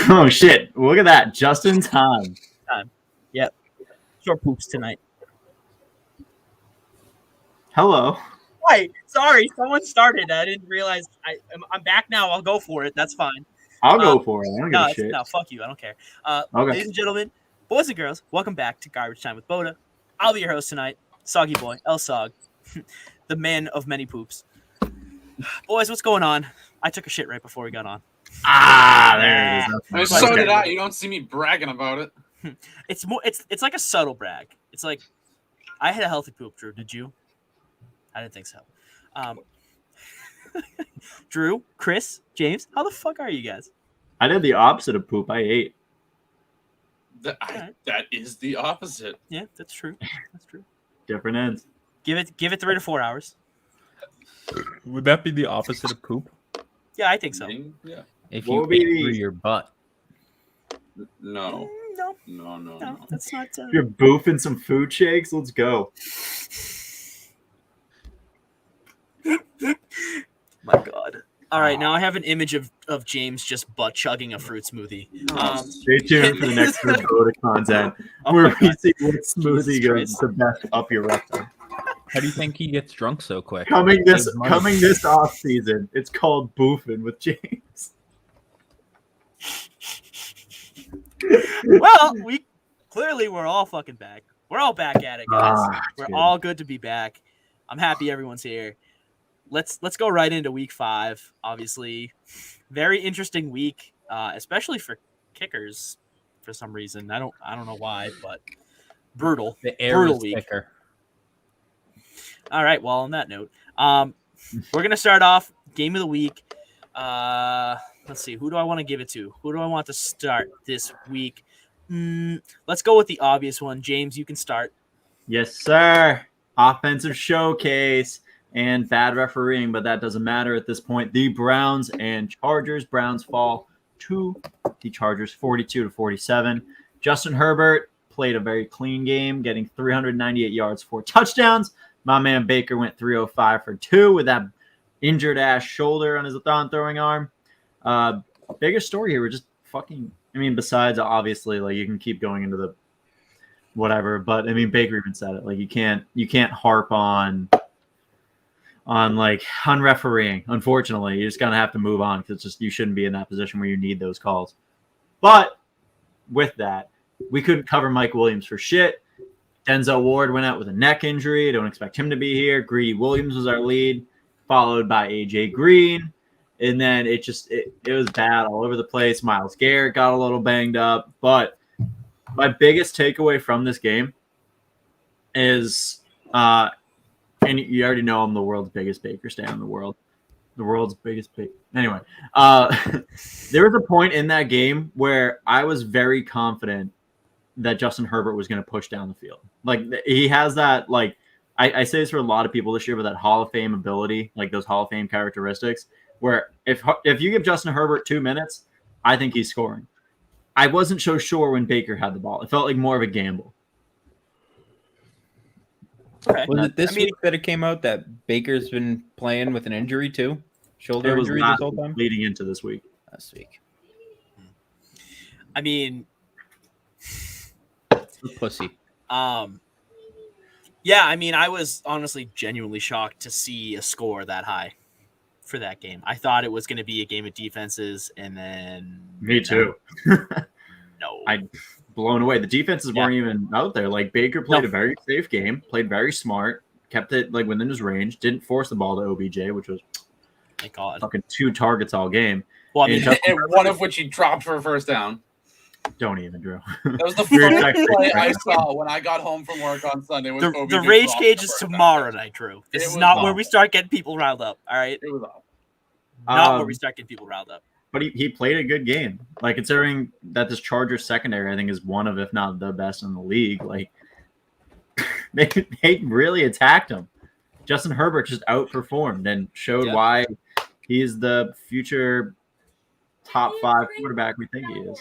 Oh shit! Look at that, just in time. Yep. Short poops tonight. Hello. Hi. Sorry, someone started. I didn't realize. I'm back now. I'll go for it. That's fine. I'll go for it. I don't give a shit. No, fuck you. I don't care. Okay. Ladies and gentlemen, boys and girls, welcome back to Garbage Time with BOTA. I'll be your host tonight, Soggy Boy, El Sog, the man of many poops. Boys, what's going on? I took a shit right before we got on. There it is. So did I. You don't see me bragging about it. It's more. It's like a subtle brag. It's like I had a healthy poop. Drew, did you? I didn't think so. Drew, Chris, James, how the fuck are you guys? I did the opposite of poop. I ate. That is the opposite. Yeah, that's true. That's true. Different ends. Give it 3 to 4 hours. Would that be the opposite of poop? Yeah, I think so. Yeah. If What you would ate be through the- your butt. No. No, that's not. You're boofing some food shakes. Let's go. My God. All right, now I have an image of James just butt chugging a fruit smoothie. Stay tuned for the next BOTA content where we see what smoothie goes the best up your rectum. How do you think he gets drunk so quick? Coming this Saves money. off season, it's called boofing with James. Well, we're all fucking back. We're all back at it, guys. We're good. all good to be back. I'm happy everyone's here. Let's go right into week 5. Obviously, very interesting week, especially for kickers for some reason. I don't know why, but brutal. The air brutal is week. thicker. All right. Well, on that note, we're gonna start off game of the week. Let's see. Who do I want to give it to? Who do I want to start this week? Let's go with the obvious one. James, you can start. Yes, sir. Offensive showcase and bad refereeing, but that doesn't matter at this point. The Browns and Chargers. Browns fall to the Chargers 42-47. Justin Herbert played a very clean game, getting 398 yards, 4 touchdowns. My man Baker went 305 for 2 with that injured ass shoulder on his throwing arm. Biggest story here, we're just fucking. I mean, besides obviously, like you can keep going into the whatever, but I mean Baker even said it. Like you can't harp on refereeing. Unfortunately, you're just gonna have to move on because it's just you shouldn't be in that position where you need those calls. But with that, we couldn't cover Mike Williams for shit. Denzel Ward went out with a neck injury. Don't expect him to be here. Greedy Williams was our lead, followed by AJ Green. And then it was bad all over the place. Myles Garrett got a little banged up. But my biggest takeaway from this game is, and you already know I'm the world's biggest Baker stan in the world. The world's biggest Baker. Anyway, there was a point in that game where I was very confident that Justin Herbert was going to push down the field. Like he has that, like I say this for a lot of people this year, but that Hall of Fame ability, like those Hall of Fame characteristics, where if you give Justin Herbert 2 minutes, I think he's scoring. I wasn't so sure when Baker had the ball. It felt like more of a gamble. Okay. Was it this week that it came out that Baker's been playing with an injury too? Shoulder It was injury this whole time? leading into this week. Last week. I mean, Pussy. yeah. I mean, I was honestly genuinely shocked to see a score that high for that game. I thought it was going to be a game of defenses, and then Me too. no. I blown away. The defenses weren't even out there. Like Baker played a very safe game, played very smart, kept it like within his range, didn't force the ball to OBJ, which was Thank God. fucking 2 targets all game. Well, I mean, And one of which he dropped for a first down. Don't even, Drew. That was the You're first texting play right I now. saw when I got home from work on Sunday. Was the OBJ rage dropped cage for is a first tomorrow down. night, Drew. This It is was not awful. where we start getting people riled up. All right, It was awful. not where we start getting people riled up. But he played a good game. Like considering that this Chargers secondary, I think, is one of, if not the best in the league. Like they really attacked him. Justin Herbert just outperformed and showed why he is the future top 5 quarterback we think he is.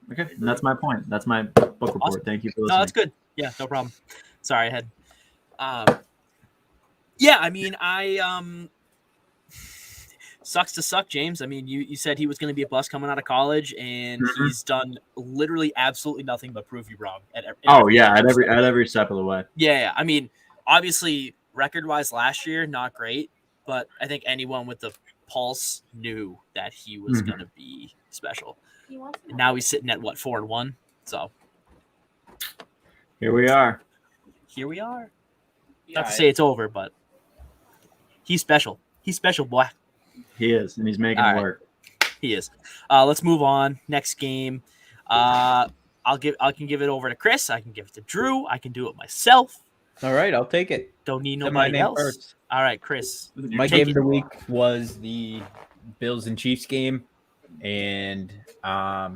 Okay, and that's my point. That's my book report. Awesome. Thank you for listening. No, that's good. Yeah, no problem. Sorry, I had. Yeah, I mean, sucks to suck, James. I mean, you said he was going to be a bust coming out of college, and Mhm. he's done literally absolutely nothing but prove you wrong. At every step of the way. Yeah. I mean, obviously, record-wise last year, not great, but I think anyone with the pulse knew that he was Mhm. going to be special. And now he's sitting at, 4-1? So Here we are. here we are. Yeah, Not to say it's over, but he's special. He's special, boy. He is, and he's making All it right. work. He is. Let's move on. Next game. I can give it over to Chris. I can give it to Drew. I can do it myself. All right, I'll take it. Don't need Say my nobody name else. first. All right, Chris. My Take game it. of the week was the Bills and Chiefs game, and I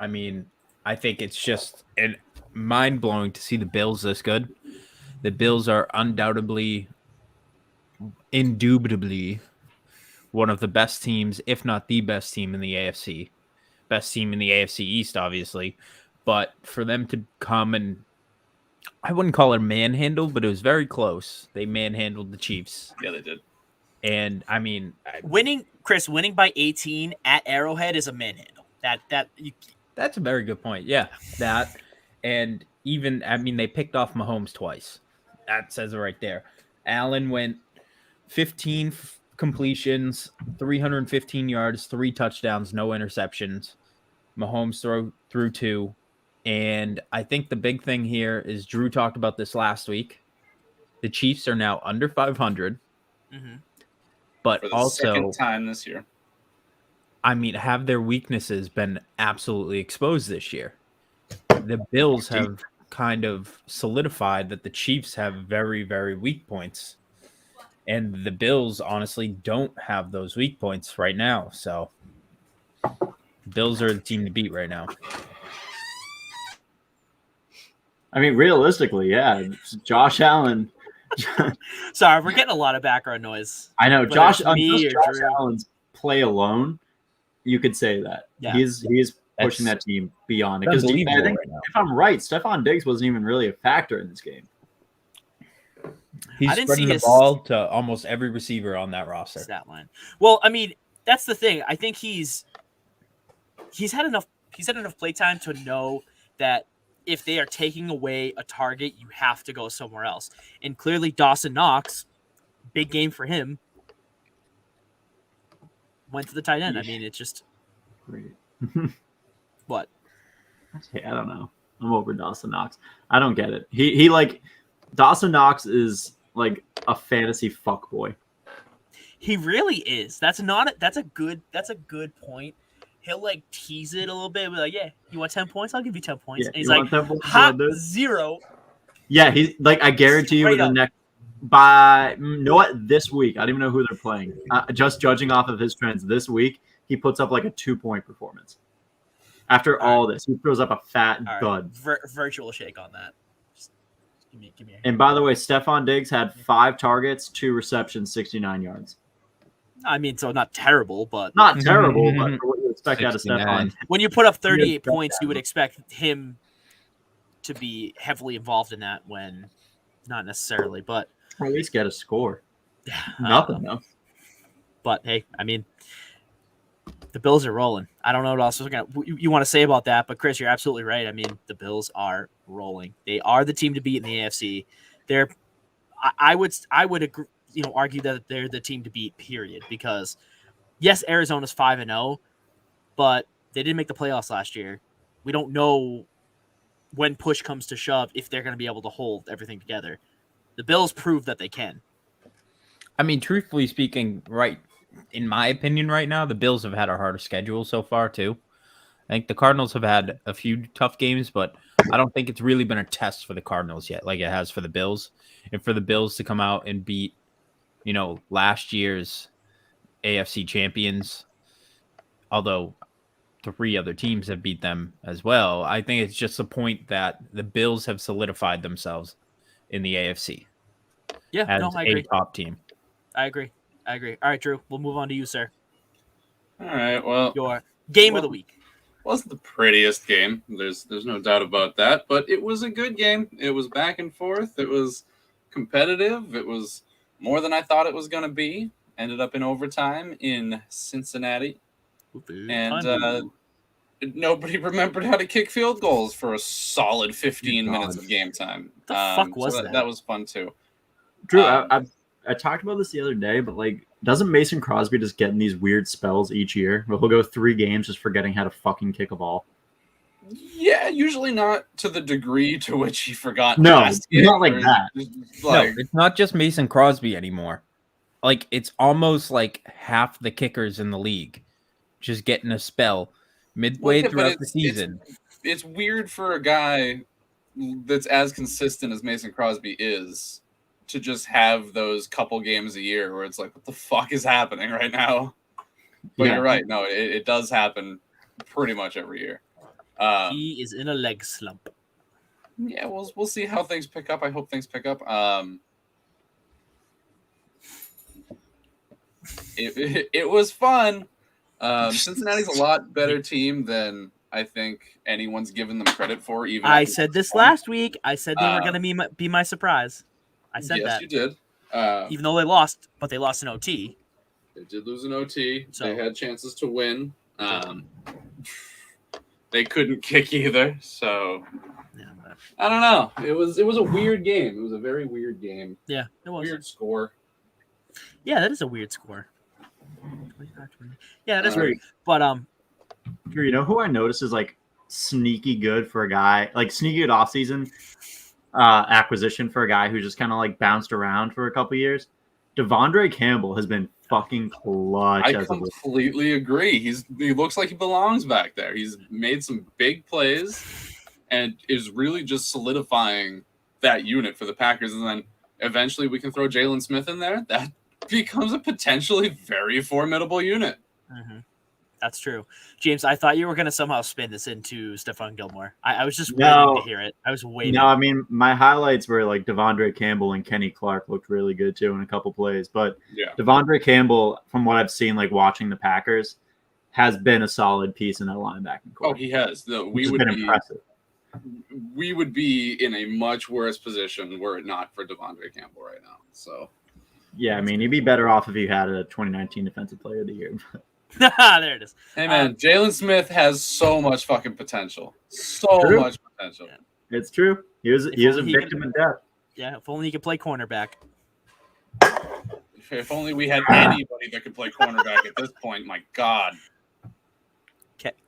mean, I think it's just mind blowing to see the Bills this good. The Bills are undoubtedly, indubitably, one of the best teams, if not the best team in the AFC. Best team in the AFC East, obviously, but for them to come and I wouldn't call it manhandle, but it was very close. They manhandled the Chiefs. Yeah, they did. And I mean, Winning by 18 at Arrowhead is a manhandle. that's a very good point. Yeah, that. And even, I mean, they picked off Mahomes twice. That says it right there. Allen went 15 completions, 315 yards, 3 touchdowns, no interceptions. Mahomes threw 2. And I think the big thing here is Drew talked about this last week. The Chiefs are now under 500. Mm-hmm. But For the also, second time this year. I mean, have their weaknesses been absolutely exposed this year? The Bills have kind of solidified that the Chiefs have very, very weak points. And the Bills honestly don't have those weak points right now. So Bills are the team to beat right now. I mean, realistically, yeah. Josh Allen. Sorry, we're getting a lot of background noise. I know Whether Josh. it's me Just or Josh Drew. Allen's play alone, you could say that he's pushing that team beyond it. Because I think, unbelievable right now. if I'm right, Stephon Diggs wasn't even really a factor in this game. He's I didn't spreading see the his ball to almost every receiver on that roster. Stat line. Well, I mean, that's the thing. I think he's had enough play time to know that if they are taking away a target, you have to go somewhere else. And clearly Dawson Knox, big game for him, went to the tight end. I mean, it's just Great. what? Hey, I don't know. I'm over Dawson Knox. I don't get it. He like Dawson Knox is like a fantasy fuckboy. He really is. That's a good point. He'll like tease it a little bit, be like, "Yeah, you want 10 points? I'll give you 10 points." Yeah, And he's you like, want 10 points? "Ha, You want this?" 0." Yeah, he's like, I guarantee you, Straight in the up. next by you know what, this week, I don't even know who they're playing. Just judging off of his trends this week, he puts up like a 2-point performance. After all this, he throws up a fat All right. dud. Virtual shake on that. Just give me a And by the way, Stephon Diggs had 5 targets, 2 receptions, 69 yards. I mean, so not terrible, but Not terrible, but for what you expect out of 69. Stephon. when you put up 38 Yeah, points, you would expect him to be heavily involved in that when not necessarily, but Or at least get a score. I Nothing don't know. though. But hey, I mean, the Bills are rolling. I don't know what else you want to say about that, but Chris, you're absolutely right. I mean, the Bills are rolling. They are the team to beat in the AFC. I would agree, argue that they're the team to beat, period, because yes, Arizona's 5-0, but they didn't make the playoffs last year. We don't know when push comes to shove if they're going to be able to hold everything together. The Bills prove that they can. I mean, truthfully speaking, right, in my opinion right now, the Bills have had a harder schedule so far too. I think the Cardinals have had a few tough games, but I don't think it's really been a test for the Cardinals yet like it has for the Bills. And for the Bills to come out and beat, last year's AFC champions, although 3 other teams have beat them as well, I think it's just a point that the Bills have solidified themselves in the AFC Yeah, as no, I a agree. top team. I agree. All right, Drew, we'll move on to you, sir. All right. Well, Your game of the week. wasn't the prettiest game. There's no doubt about that. But it was a good game. It was back and forth. It was competitive. It was more than I thought it was going to be. ended up in overtime in Cincinnati, and nobody remembered how to kick field goals for a solid 15 minutes of game time. The fuck was so that? That was fun too. Drew, I talked about this the other day, but like, doesn't Mason Crosby just get in these weird spells each year where he'll go 3 games just forgetting how to fucking kick a ball? Yeah, usually not to the degree to which he forgot. No, last game, not like or that. Like, No, it's not just Mason Crosby anymore. Like, it's almost like half the kickers in the league just getting a spell midway but throughout the season. It's weird for a guy that's as consistent as Mason Crosby is to just have those couple games a year where it's like, what the fuck is happening right now? But Yeah. you're right. No, it does happen pretty much every year. He is in a leg slump. Yeah, we'll see how things pick up. I hope things pick up. It was fun. Cincinnati's a lot better team than I think anyone's given them credit for. Even I after said this one. last week. I said they were going to be my surprise. I said yes, that. you did. Even though they lost, but they lost in OT. They did lose an OT. So- They had chances to win. They couldn't kick either. So Yeah, but- I don't know. It was a weird game. It was a very weird game. yeah, it was. Weird score. Yeah, that is a weird score. 25-20. Yeah, that's Alright. weird. But Drew, you know who I noticed is like sneaky good for a guy, like sneaky good offseason acquisition for a guy who just kind of like bounced around for a couple years? Devondre Campbell has been fucking clutch. I completely agree. He looks like he belongs back there. He's made some big plays and is really just solidifying that unit for the Packers. And then eventually we can throw Jalen Smith in there. That becomes a potentially very formidable unit. that's true. James, I thought you were going to somehow spin this into Stephon Gilmore. I was just No. waiting to hear it. I was waiting. No, I mean my highlights were like Devondre Campbell and Kenny Clark looked really good too in a couple plays. But Yeah. Devondre Campbell, from what I've seen, like watching the Packers, has been a solid piece in that linebacking core. Oh, he has. which has been impressive. We would be in a much worse position were it not for Devondre Campbell right now. So Yeah, I mean, you'd be better off if you had a 2019 Defensive Player of the Year. There it is. hey man, Jalen Smith has so much fucking potential. So True. much potential. Yeah. It's true. He was a only he victim of death. Yeah, if only he could play cornerback. If only we had anybody that could play cornerback at this point. My God.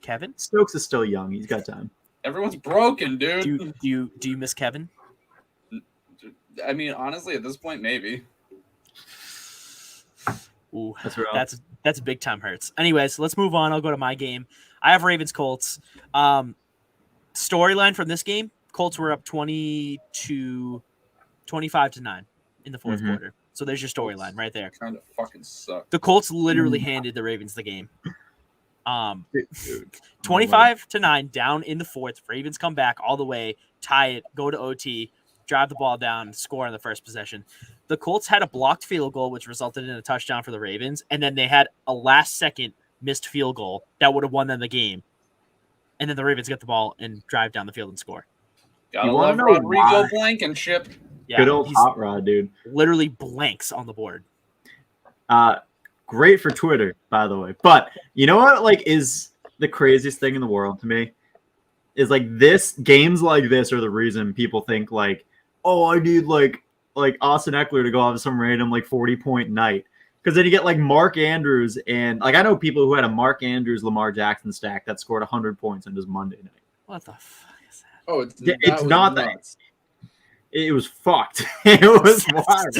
Kevin? Stokes is still young. He's got time. Everyone's broken, dude. Do you miss Kevin? I mean, honestly, at this point, maybe. Ooh, That's real. that's big time hurts. Anyways, let's move on. I'll go to my game. I have Ravens Colts. Storyline from this game: Colts were up 25-9 in the fourth quarter. So there's your storyline right there. Kind of fucking suck. The Colts literally handed the Ravens the game. Dude. 25-9 down in the fourth. Ravens come back all the way, tie it, go to OT, drive the ball down, score on the first possession. The Colts had a blocked field goal, which resulted in a touchdown for the Ravens, and then they had a last-second missed field goal that would have won them the game. And then the Ravens get the ball and drive down the field and score. Gotta You wanna love know Rodrigo why? Blankenship. Yeah, Good old he's hot rod, dude. literally blanks on the board. Great for Twitter, by the way. But you know what? Like, is the craziest thing in the world to me is like games like this are the reason people think like, oh, I need like Austin Eckler to go have some random like 40-point night. Because then you get like Mark Andrews and like I know people who had a Mark Andrews Lamar Jackson stack that scored 100 points on his Monday night. What the fuck is that? Oh, It's not that. It was fucked. It was wild.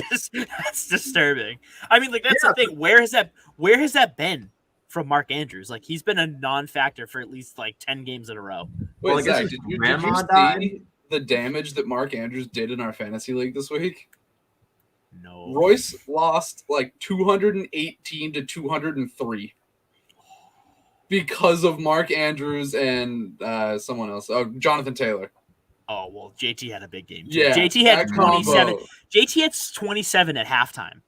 That's disturbing. I mean, like that's the thing. Where has that been from Mark Andrews? Like he's been a non-factor for at least like 10 games in a row. Wait, Well, I guess Zach, his did you grandma see died? the damage that Mark Andrews did in our fantasy league this week? No. Royce lost like 218 to 203 because of Mark Andrews and someone else. Oh, Jonathan Taylor. Oh well, JT had a big game. Yeah, JT had that 27. combo. JT had 27 at halftime.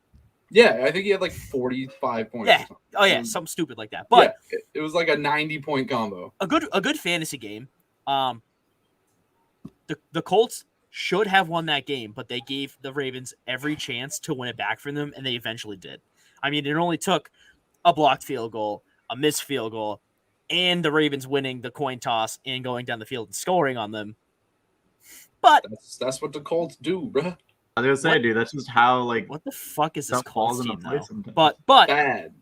Yeah, I think he had like 45 points. Yeah. Or something. Oh yeah, something stupid like that. But yeah, it was like a 90-point combo. a good fantasy game. The Colts should have won that game, but they gave the Ravens every chance to win it back from them, and they eventually did. I mean, it only took a blocked field goal, a missed field goal, and the Ravens winning the coin toss and going down the field and scoring on them. But That's what the Colts do, bruh. I was gonna say, What? dude, that's just how like what the fuck is this stuff falls Colts into team, place though? sometimes. But Bad.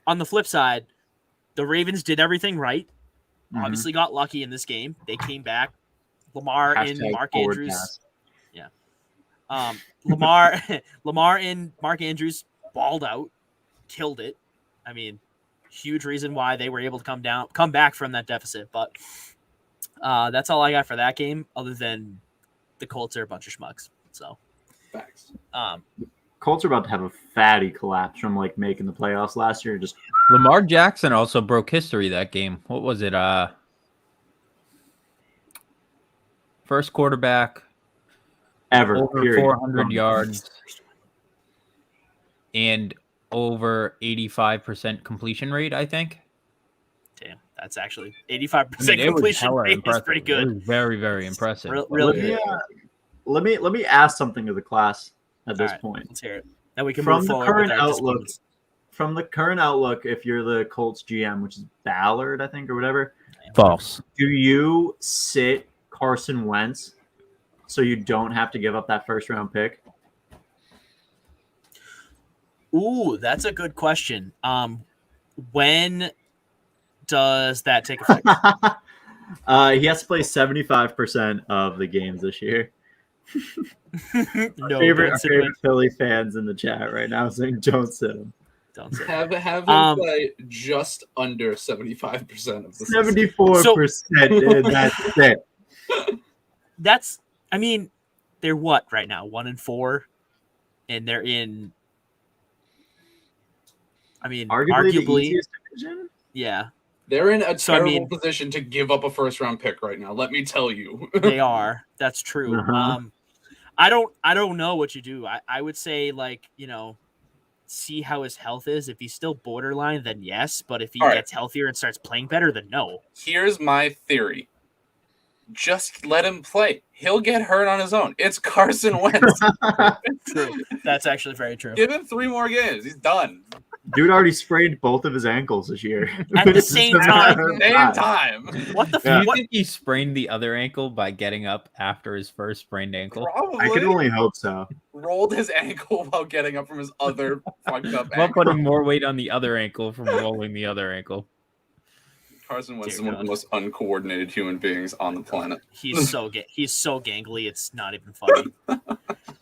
on the flip side, the Ravens did everything right. Mhm. Obviously got lucky in this game. They came back. Lamar and Hashtag Mark forward Andrews. pass. Lamar and Mark Andrews balled out, killed it. I mean, huge reason why they were able to come back from that deficit. But that's all I got for that game, other than the Colts are a bunch of schmucks. So Facts. Colts are about to have a fatty collapse from like making the playoffs last year. Just Lamar Jackson also broke history that game. What was it? First quarterback ever over period. 400 yards and over 85% completion rate, I think. damn, that's actually 85% I mean, it was completion hella rate is impressive. pretty It good. was very, very impressive. Really Let good. me let me ask something to the class at this All right, point. let's hear it. Then we can From move the forward current with our outlook, disappointments. From the current outlook, if you're the Colts GM, which is Ballard, I think, or whatever, False. do you sit Carson Wentz so you don't have to give up that first round pick? Ooh, that's a good question. When does that take effect? He has to play 75% of the games this year. No, Our don't sit favorite with. Philly fans in the chat right now saying don't sit him. Don't sit. Have him play just under 75% of the season. 74%, dude. That's it. That's. I mean, they're what right now? 1-4, and they're in. I mean, Arguably the arguably, easiest division. yeah, They're in a So, I terrible mean- position to give up a first round pick right now. Let me tell you. they are. That's true. Uh-huh. I don't know what you do. I would say, like, see how his health is. If he's still borderline, then yes. But if he All right. gets healthier and starts playing better, then no. Here's my theory. Just let him play. He'll get hurt on his own. It's Carson Wentz. True. That's actually very true. Give him 3 more games. He's done. Dude already sprained both of his ankles this year. At the same time. Same time. What the Do you what? think he sprained the other ankle by getting up after his first sprained ankle? Probably I can only hope so. rolled his ankle while getting up from his other fucked up Well, ankle. putting more weight on the other ankle from rolling the other ankle. Carson Wentz is Dear one of the God. most uncoordinated human beings on the planet. He's so gangly. It's not even funny.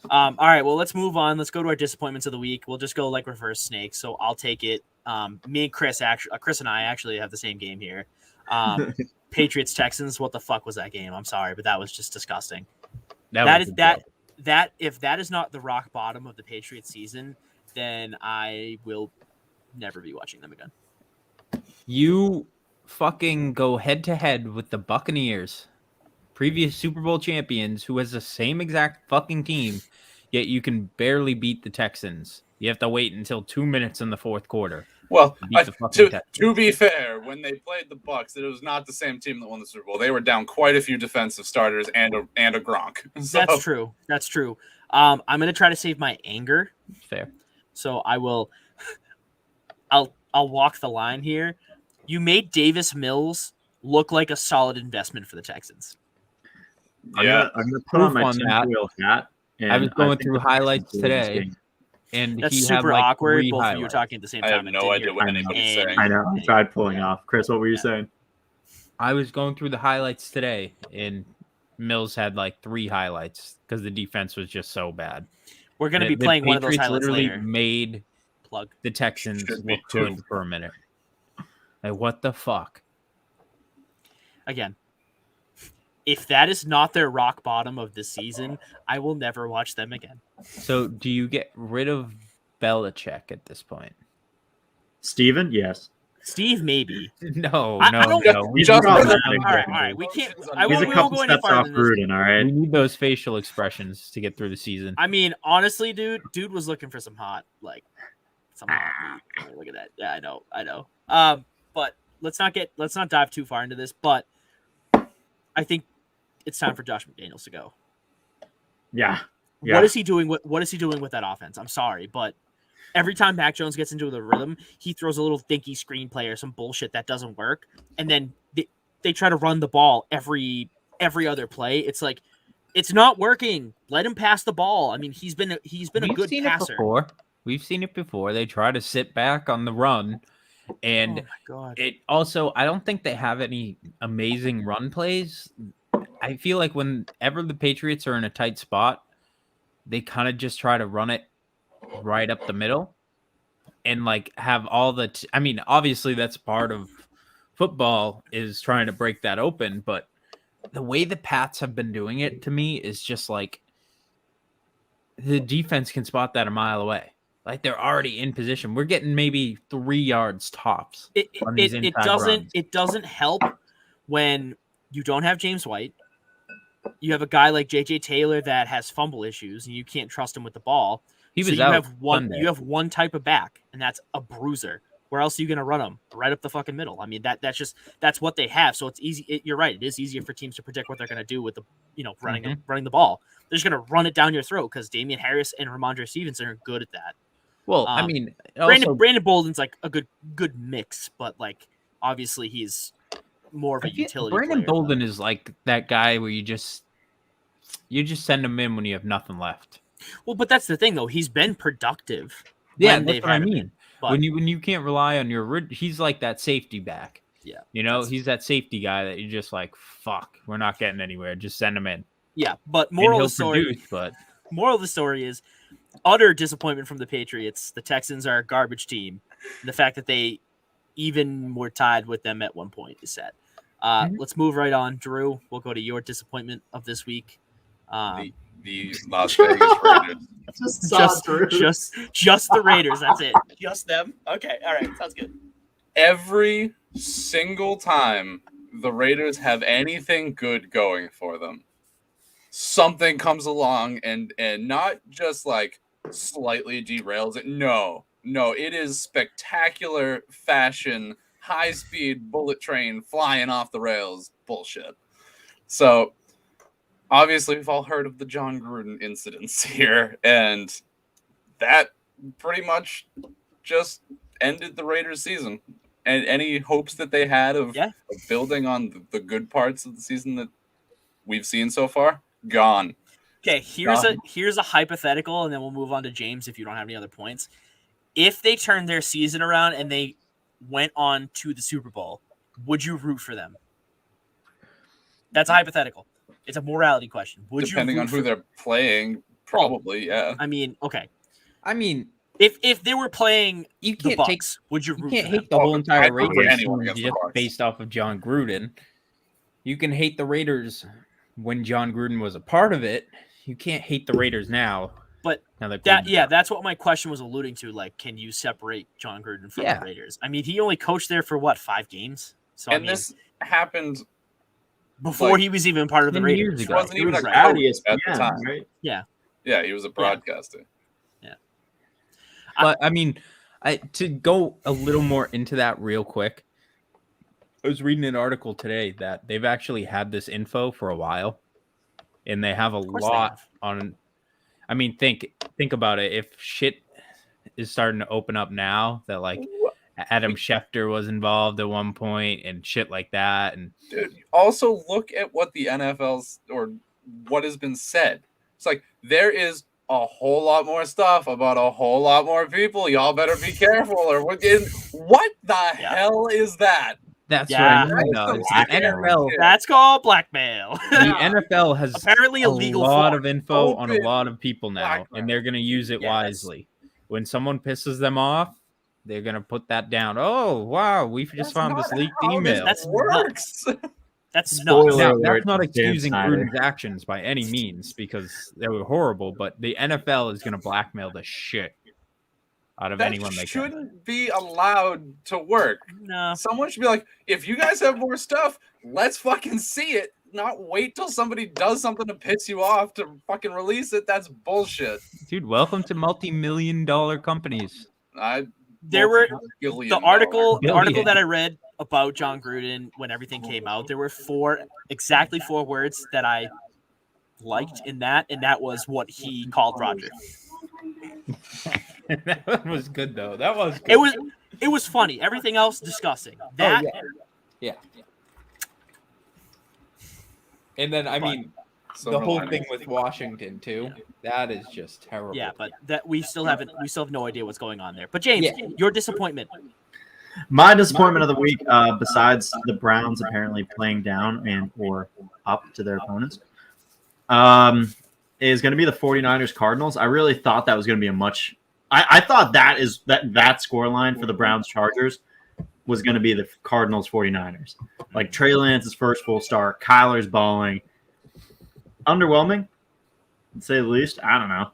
All right. Well, let's move on. Let's go to our disappointments of the week. We'll just go like reverse snake. So I'll take it. Me and Chris and I actually have the same game here. Patriots Texans. What the fuck was that game? I'm sorry, but that was just disgusting. That if that is not the rock bottom of the Patriots season, then I will never be watching them again. You fucking go head to head with the Buccaneers, previous Super Bowl champions, who has the same exact fucking team, yet you can barely beat the Texans. You have to wait until 2 minutes in the fourth quarter. Well, Beat the fucking to Texans. be fair, when they played the Bucks, it was not the same team that won the Super Bowl. They were down quite a few defensive starters and a Gronk. So, That's true. That's true. I'm gonna try to save my anger, Fair. so I will. I'll walk the line here. You made Davis Mills look like a solid investment for the Texans. yeah, I'm gonna put on Proof my on that. tinfoil hat. I was going think through the highlights Texans will win this today, game. and That's he had super like awkward. 3 Both of you were highlights. talking at the same I time. have and no didn't idea hear what me. anybody's And- saying. I know. I tried pulling off. Chris, what were you Yeah. saying? I was going through the highlights today, and Mills had like 3 highlights because the defense was just so bad. We're gonna The be playing one of those Patriots highlights literally later. made Plug. the Texans Should be look good 2. for a minute. Like, what the fuck? Again, if that is not their rock bottom of the season, I will never watch them again. So, do you get rid of Belichick at this point? Steven? Yes. Steve, maybe. No, I no, don't- no. We Just need for those the- facial All right. We can't. I He's won't, a we won't couple go any steps farther off than this. Gruden, all right? We need those facial expressions to get through the season. I mean, honestly, dude was looking for some hot meat. Look at that. Yeah, I know. But let's not dive too far into this. But I think it's time for Josh McDaniels to go. Yeah. What is he doing? What is he doing with that offense? I'm sorry, but every time Mac Jones gets into the rhythm, he throws a little dinky screenplay or some bullshit that doesn't work, and then they try to run the ball every other play. It's like it's not working. Let him pass the ball. I mean, he's been a good passer. We've seen it before. They try to sit back on the run, and oh my God. it also I don't think they have any amazing run plays. I feel like whenever the Patriots are in a tight spot, they kind of just try to run it right up the middle and like have all the I mean, obviously that's part of football is trying to break that open, but the way the Pats have been doing it to me is just like the defense can spot that a mile away. Like they're already in position. We're getting maybe 3 yards tops on these inside runs. It doesn't help when you don't have James White. You have a guy like JJ Taylor that has fumble issues, and you can't trust him with the ball. He was you out have one. Sunday. You have one type of back, and that's a bruiser. Where else are you going to run him? Right up the fucking middle. I mean, that's what they have. So it's easy. You're right. It is easier for teams to predict what they're going to do with the running the ball. They're just going to run it down your throat because Damian Harris and Ramondre Stevenson are good at that. Well, I mean, also, Brandon Bolden's like a good mix, but like obviously he's more of a utility. Brandon player, Bolden is like that guy where you just send him in when you have nothing left. Well, but that's the thing though. He's been productive. Yeah, that's what I mean. But when you can't rely on he's like that safety back. Yeah, he's that safety guy that you're just like, fuck, we're not getting anywhere. Just send him in. Yeah, but moral of the story is utter disappointment from the Patriots. The Texans are a garbage team. The fact that they even were tied with them at one point is sad. Let's move right on. Drew, we'll go to your disappointment of this week. The Las Vegas Raiders. just the Raiders. That's it. Just them. Okay. All right. Sounds good. Every single time the Raiders have anything good going for them, something comes along and not just like slightly derails it. No, it is spectacular fashion, high-speed bullet train flying off the rails bullshit. So obviously we've all heard of the John Gruden incidents here, and that pretty much just ended the Raiders season. And any hopes that they had of building on the good parts of the season that we've seen so far, gone. Okay, here's a hypothetical, and then we'll move on to James if you don't have any other points. If they turned their season around and they went on to the Super Bowl, would you root for them? That's a hypothetical. It's a morality question. Depending on who they're playing, probably, yeah. I mean, okay. I mean, if they were playing the Bucs, would you root for them? You can't hate the whole entire Raiders just based off of John Gruden. You can hate the Raiders when John Gruden was a part of it. You can't hate the Raiders now. But that's what my question was alluding to. Like, can you separate John Gruden from the Raiders? I mean, he only coached there for 5 games. So this happened before he was even part of the Raiders. He wasn't even a coach at the time, right? Yeah. Yeah, he was a broadcaster. Yeah. But I mean, to go a little more into that real quick, I was reading an article today that they've actually had this info for a while, and they have a lot on. I mean, think about it. If shit is starting to open up now, that like Adam Schefter was involved at one point and shit like that, and dude, also look at what the NFL's or what has been said. It's like there is a whole lot more stuff about a whole lot more people. Y'all better be careful. Or what the hell is that? That's what I mean. The NFL. That's called blackmail. The NFL has apparently illegal a lot of info on a lot of people now, blackmail. and they're going to use it wisely. When someone pisses them off, they're going to put that down. Oh, wow, we just found this leaked email. That's works. That's nuts. Now, that's not excusing Gruden's actions by any means because they were horrible, but the NFL is going to blackmail the shit out of anyone they can. Shouldn't be allowed to work. No. Someone should be like, if you guys have more stuff, let's fucking see it. Not wait till somebody does something to piss you off to fucking release it. That's bullshit. Dude, welcome to multi-million-dollar companies. There were the article that I read about John Gruden when everything came out. There were exactly four words that I liked in that, and that was what he called Roger. That was good though. That was good. It was funny. Everything else disgusting. That yeah. And then I mean the whole thing with Washington too. That is just terrible. yeah, but that we still have no idea what's going on there. But James, your disappointment. My disappointment of the week, besides the Browns apparently playing down and or up to their opponents, is going to be the 49ers Cardinals. I really thought that was going to be a much. I thought that scoreline for the Browns Chargers was going to be the Cardinals 49ers. Like Trey Lance's first full start, Kyler's balling. Underwhelming, to say the least. I don't know.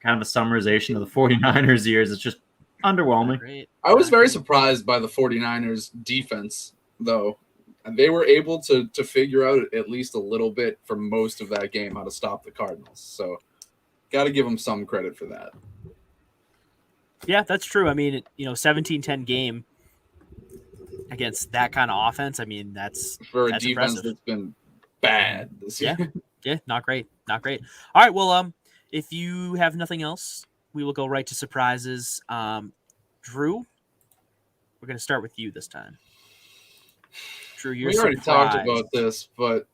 Kind of a summarization of the 49ers years. It's just underwhelming. Great. I was very surprised by the 49ers defense, though. And they were able to figure out at least a little bit for most of that game how to stop the Cardinals. So got to give them some credit for that. Yeah, that's true. I mean, 17-10 game against that kind of offense. I mean, that's for a that's defense impressive. that's been bad this year. Yeah, not great. All right, well, if you have nothing else, we will go right to surprises. Drew, we're going to start with you this time. Drew, you're We already surprised. talked about this, but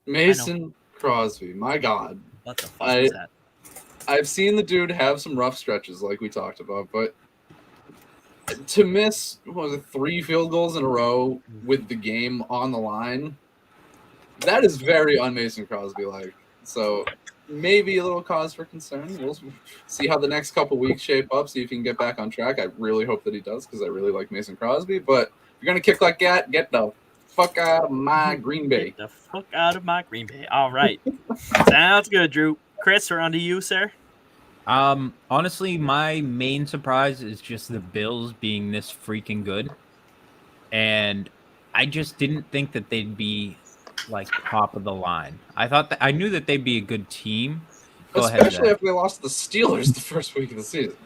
Mason Crosby, my God. What the fuck is that? I've seen the dude have some rough stretches like we talked about, but to miss, 3 field goals in a row with the game on the line, that is very un-Mason Crosby-like. So maybe a little cause for concern. We'll see how the next couple weeks shape up, see if he can get back on track. I really hope that he does because I really like Mason Crosby. But if you're going to kick like that, get the fuck out of my Green Bay. Get the fuck out of my Green Bay. All right. Sounds good, Drew. Chris, we're on to you, sir. Honestly, my main surprise is just the Bills being this freaking good. And I just didn't think that they'd be like top of the line. I knew that they'd be a good team. Go ahead, Especially Zach. if they lost to the Steelers the first week of the season.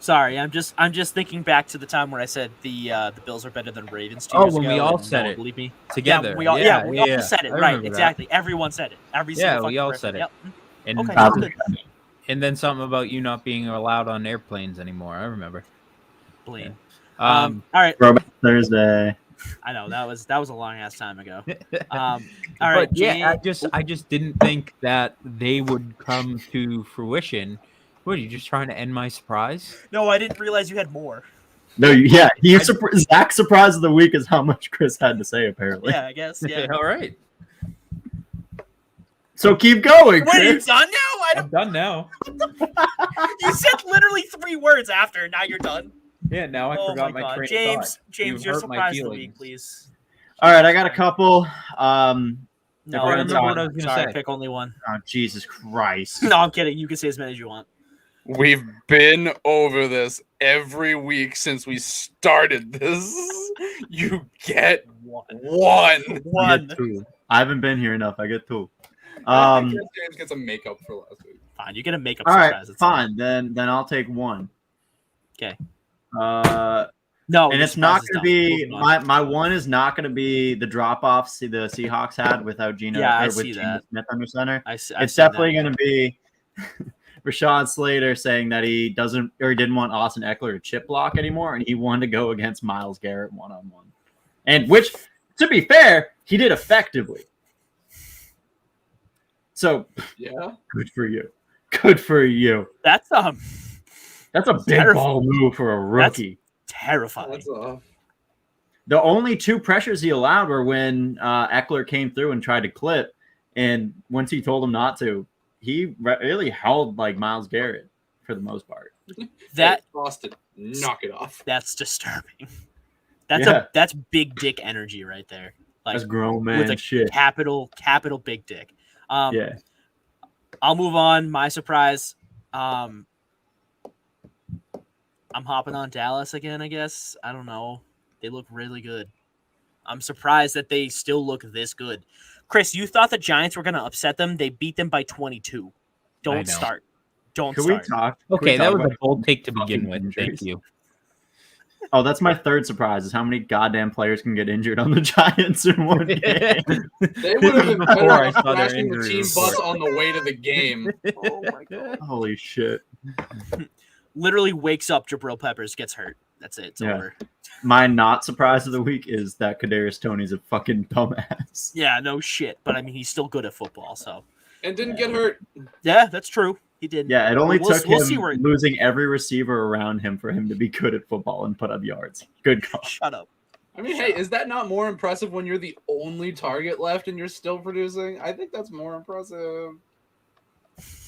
Sorry, I'm just thinking back to the time where I said the Bills are better than Ravens 2 Oh, years when ago. we all and said no one it believed me. together. Yeah, we all said it. I Right, remember exactly. Everyone said it. Every single Yeah, we fucking all person. said it. Yep. And, Okay, that's good. and then something about you not being allowed on airplanes anymore. I remember. Blaine. Yeah. All right. Throwback Thursday. I know that was a long ass time ago. All right. But yeah, James. I just didn't think that they would come to fruition. What are you just trying to end my surprise? No, I didn't realize you had more. No, yeah. Zach's surprise of the week is how much Chris had to say, apparently. Yeah, I guess. Yeah. All right. So keep going, Wait, are you Chris. done now? I'm done now. You said literally 3 words after, and now you're done. Yeah, now I Oh forgot my my God. train of James, thought. James, You your hurt my surprise of the week, feelings. please. All right, I got a couple. No, I Everyone's remember what I on. was gonna sorry, say. pick only one. Oh, Jesus Christ. No, I'm kidding. You can say as many as you want. We've been over this every week since we started this. You get one. I get 2. I haven't been here enough. I get 2. I think James gets a makeup for last week. Fine, you get a makeup All right, surprise. It's fine. fine. Then I'll take 1. Okay. And No, your it's not surprise is going to done. be Moving on. my 1 is not going to be the drop offs the Seahawks had without Geno Yeah, I or with see Geno that. Smith under center. I've It's seen definitely that. going to be Rashawn Slater saying that he didn't want Austin Eckler to chip block anymore, and he wanted to go against Myles Garrett 1-on-1. And which, to be fair, he did effectively. So Yeah. good for you. Good for you. That's That's a big terrifying. ball move for a rookie. terrifying. That's The only 2 pressures he allowed were when Eckler came through and tried to clip, and once he told him not to, he really held like Myles Garrett for the most part. That Boston, knock it off. that's disturbing. That's Yeah. that's big dick energy right there. Like That's grown with man a shit. capital big dick. Yeah. I'll move on. My surprise. I'm hopping on Dallas again, I guess. I don't know. They look really good. I'm surprised that they still look this good. Chris, you thought the Giants were going to upset them. They beat them by 22. I Don't know. start. Don't Can we start. talk? Okay, that was about a bold take to begin fucking with. injuries? Thank you. Oh, that's my third surprise is how many goddamn players can get injured on the Giants in one game. They would have been Before better I off saw their crashing the injury team report. bus on the way to the game. Oh my god! Holy shit. Literally wakes up, Jabril Peppers gets hurt. That's it. It's Yeah. over. My not surprise of the week is that Kadarius Toney's a fucking dumbass. Yeah, no shit. But I mean, he's still good at football. So And didn't get hurt. yeah, that's true. He did. Yeah, it only took we'll him see where. losing every receiver around him for him to be good at football and put up yards. Good call. Shut up. I mean, hey, is that not more impressive when you're the only target left and you're still producing? I think that's more impressive.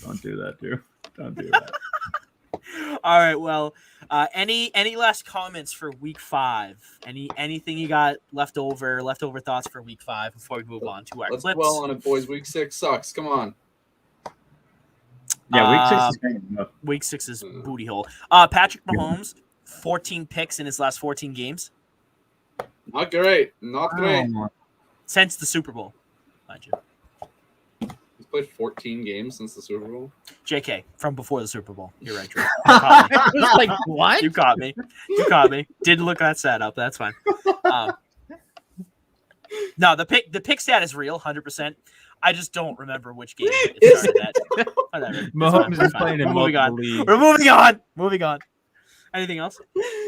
Don't do that, dude. Don't do that. All right. Well, any last comments for week 5? Anything you got left over thoughts for week 5 before we move on to our Let's clips? dwell on it, boys. Week 6 sucks. Come on. Yeah, week 6 is great enough. Week 6 is booty hole. Patrick Mahomes, 14 picks in his last 14 games Not great. Not great. since the Super Bowl, mind you. He's played 14 games since the Super Bowl. JK, from before the Super Bowl. You're right, Drew. You caught me. I was like, what? You caught me. You caught me. Didn't look that set up. That's fine. No, the pick stat is real, 100%. I just don't remember which game it started at. Whatever. It's Mahomes fine. is playing in We're moving on. multiple leagues. We're moving on. Moving on. Anything else?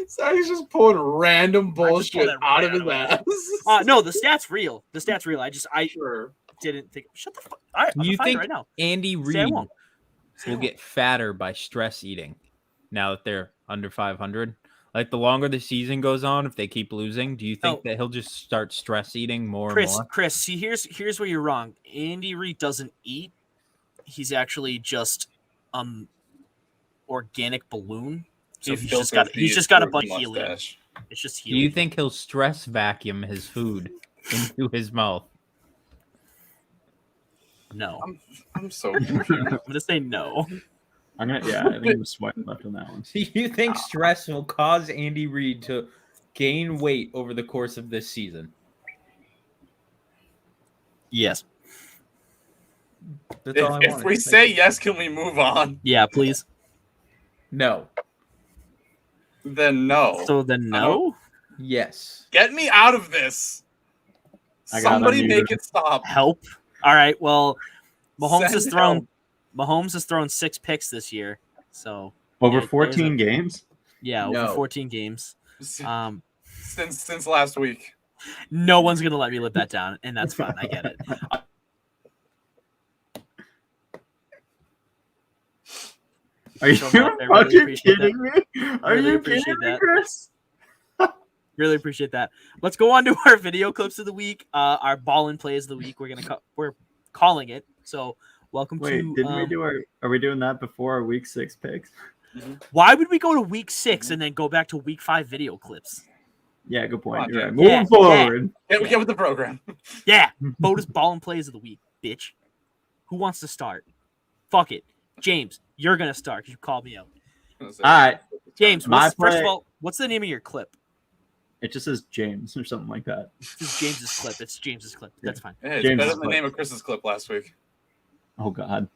So he's just pulling random pulled bullshit it out of right his out ass. No, the stat's real. The stat's real. I Sure. didn't think. Shut the fuck. All right, I'm You gonna find it think right now. Andy Say I Reid won't. Say I will won't. get fatter by stress eating now that they're under 500? Like the longer the season goes on, if they keep losing, do you think that he'll just start stress eating more and more? Chris, see, here's where you're wrong. Andy Reid doesn't eat. He's actually just organic balloon. So he's just got a bunch of helium. It's just Do you helium. think he'll stress vacuum his food into his mouth? No. I'm so confused. I'm gonna say no. I think he was sweating left on that one. Do you think stress will cause Andy Reid to gain weight over the course of this season? Yes. That's all I If wanted. we Thank say you. yes, can we move on? Yeah, please. No. Then no. So then no. Yes. Get me out of this. I got Somebody unmuted. make it stop. Help. All right. Well, Mahomes Send has thrown help. Mahomes has thrown 6 picks this year. So Over Yeah, 14 games? yeah, No. over 14 games. Since last week. No one's gonna let me live that down, and that's fine. I get it. Are you So much. I really fucking appreciate kidding me? Are Really you appreciate kidding me, that. Chris? Really appreciate that. Let's go on to our video clips of the week. Our ball and plays of the week. We're calling it. So welcome Wait, to. didn't we do are we doing that before our week 6 picks? Why would we go to week 6 and then go back to week 5 video clips? Yeah, good point. Come on, You're right. Jim. Moving Yeah, forward. Get with the program. Yeah, BOTA's ball and plays of the week, bitch. Who wants to start? Fuck it, James. You're gonna start because you called me out. All right. James, My first of play- all, what's the name of your clip? It just says James or something like that. This is James's clip. It's James's clip. That's fine. Hey, it's James better is than the clip. name of Chris's clip last week. Oh God.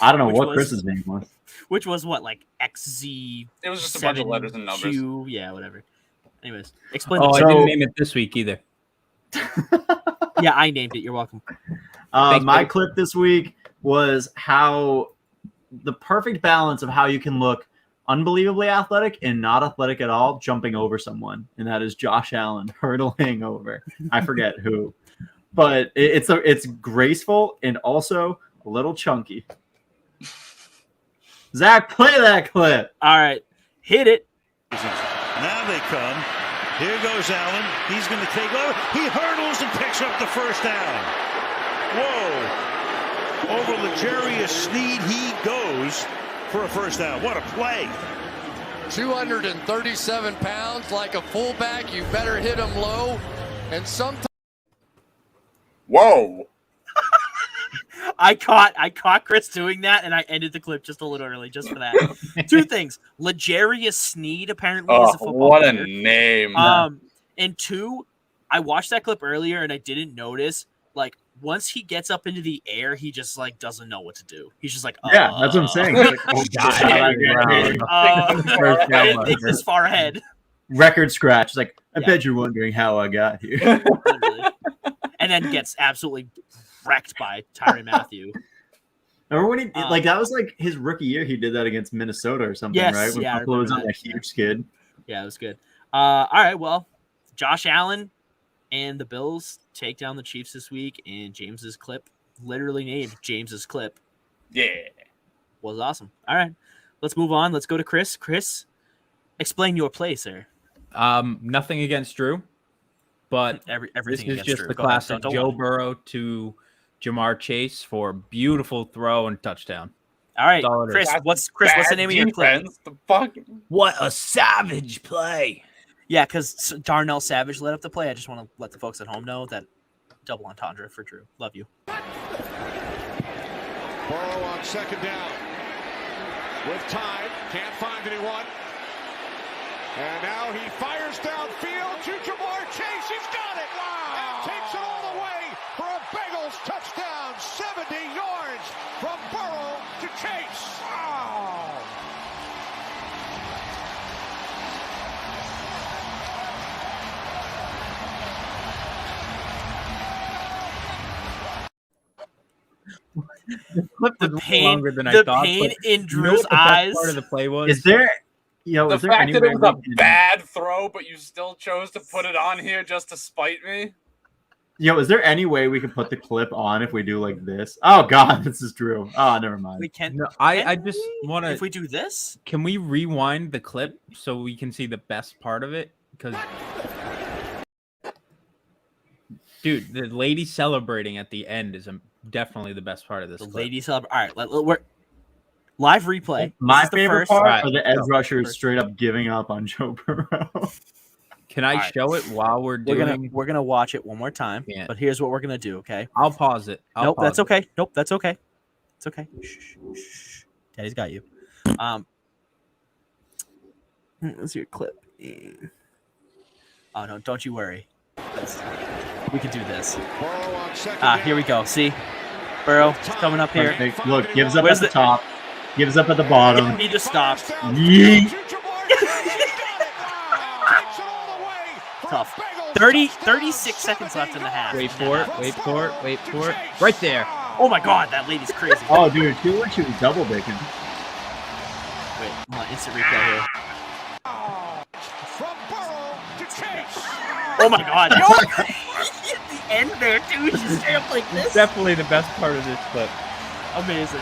I don't know Which what was- Chris's name was. Which was what, like XZ? It was just a bunch of letters and numbers. Yeah, whatever. Anyways, explain. Oh, the I So- didn't name it this week either. Yeah, I named it. You're welcome. Thanks, My buddy. clip this week was how the perfect balance of how you can look unbelievably athletic and not athletic at all, jumping over someone, and that is Josh Allen hurdling over. I forget who, but it's graceful and also a little chunky. Zach, play that clip. All right, hit it. Now they come. Here goes Allen. He's going to take over. He hurdles and picks up the first down. Whoa. Over L'Jarius Sneed he goes for a first down. What a play. 237 pounds, like a fullback. You better hit him low. And sometimes Whoa. I caught Chris doing that, and I ended the clip just a little early, just for that. 2 things: L'Jarius Sneed apparently is a football What a player. name. And 2, I watched that clip earlier, and I didn't notice like once he gets up into the air, he just like doesn't know what to do. He's just like, Yeah, that's what I'm saying. It's like, oh, God, how did I get here? First I down didn't think marker. this far ahead. Record scratch. It's like, I Yeah. bet you're wondering how I got here. Literally. And then gets absolutely wrecked by Tyrann Mathieu. Remember when he like that was like his rookie year? He did that against Minnesota or something, Yes, right? When yeah, I Buffalo was on remember that that, huge skid. Yeah, it was good. All right, well, Josh Allen and the Bills take down the Chiefs this week, and James's clip, literally named James's clip, was awesome. All right, let's move on. Let's go to Chris. Chris, explain your play, sir. Nothing against Drew, but Everything this is against just Drew. the Go ahead. classic Don't Joe lie. Burrow to Jamar Chase for beautiful throw and touchdown. All right, That's all it is. Chris. What's the name of your clip? The fuck? What a savage play! Yeah, because Darnell Savage led up the play. I just want to let the folks at home know that double entendre for Drew. Love you. Burrow on second down. With time, can't find anyone. And now he fires downfield to Jamar Chase. He's got it! And takes it all the way for a Bengals touchdown. 70 yards from Burrow to Chase. Wow! The pain, longer than I the thought, pain but in you know Drew's what the best eyes. part of the play was? Is there, The is there fact any that way it was we a can- bad throw, but you still chose to put it on here just to spite me? is there any way we can put the clip on if we do like this? Oh God, this is Drew. Oh, never mind. We can't. No, I just want If to. we do this, Can we rewind the clip so we can see the best part of it? Because, dude, the lady celebrating at the end is definitely the best part of this. the clip. ladies celebrate. All right, we're live replay. My This is the favorite first- part Right. are the edge Go. rushers First. straight up giving up on Joe Burrow. Can I All right. show it while we're We're doing? gonna watch it one more time. Yeah. But here's what we're gonna do. Okay. I'll pause it. Nope, that's okay. Nope, that's okay. It's okay. Shh, shh. Daddy's got you. Let's see your clip. Oh no, don't you worry. We can do this. Burrow on second Here we down. go. See, Burrow is coming up here. Perfect. Look, gives up Where's at the the- top, gives up at the bottom. He just stopped. Yeet. Tough. 36 seconds left in the half. Wait for it. Wait for it. Wait for it. Right there. Oh my God, that lady's crazy. Oh, dude, she looked like she was double dicking. Wait, hold on, instant replay here. From Burrow to Chase. Oh my God. At the end there, too. She's straight up like this. Definitely the best part of this clip. Amazing.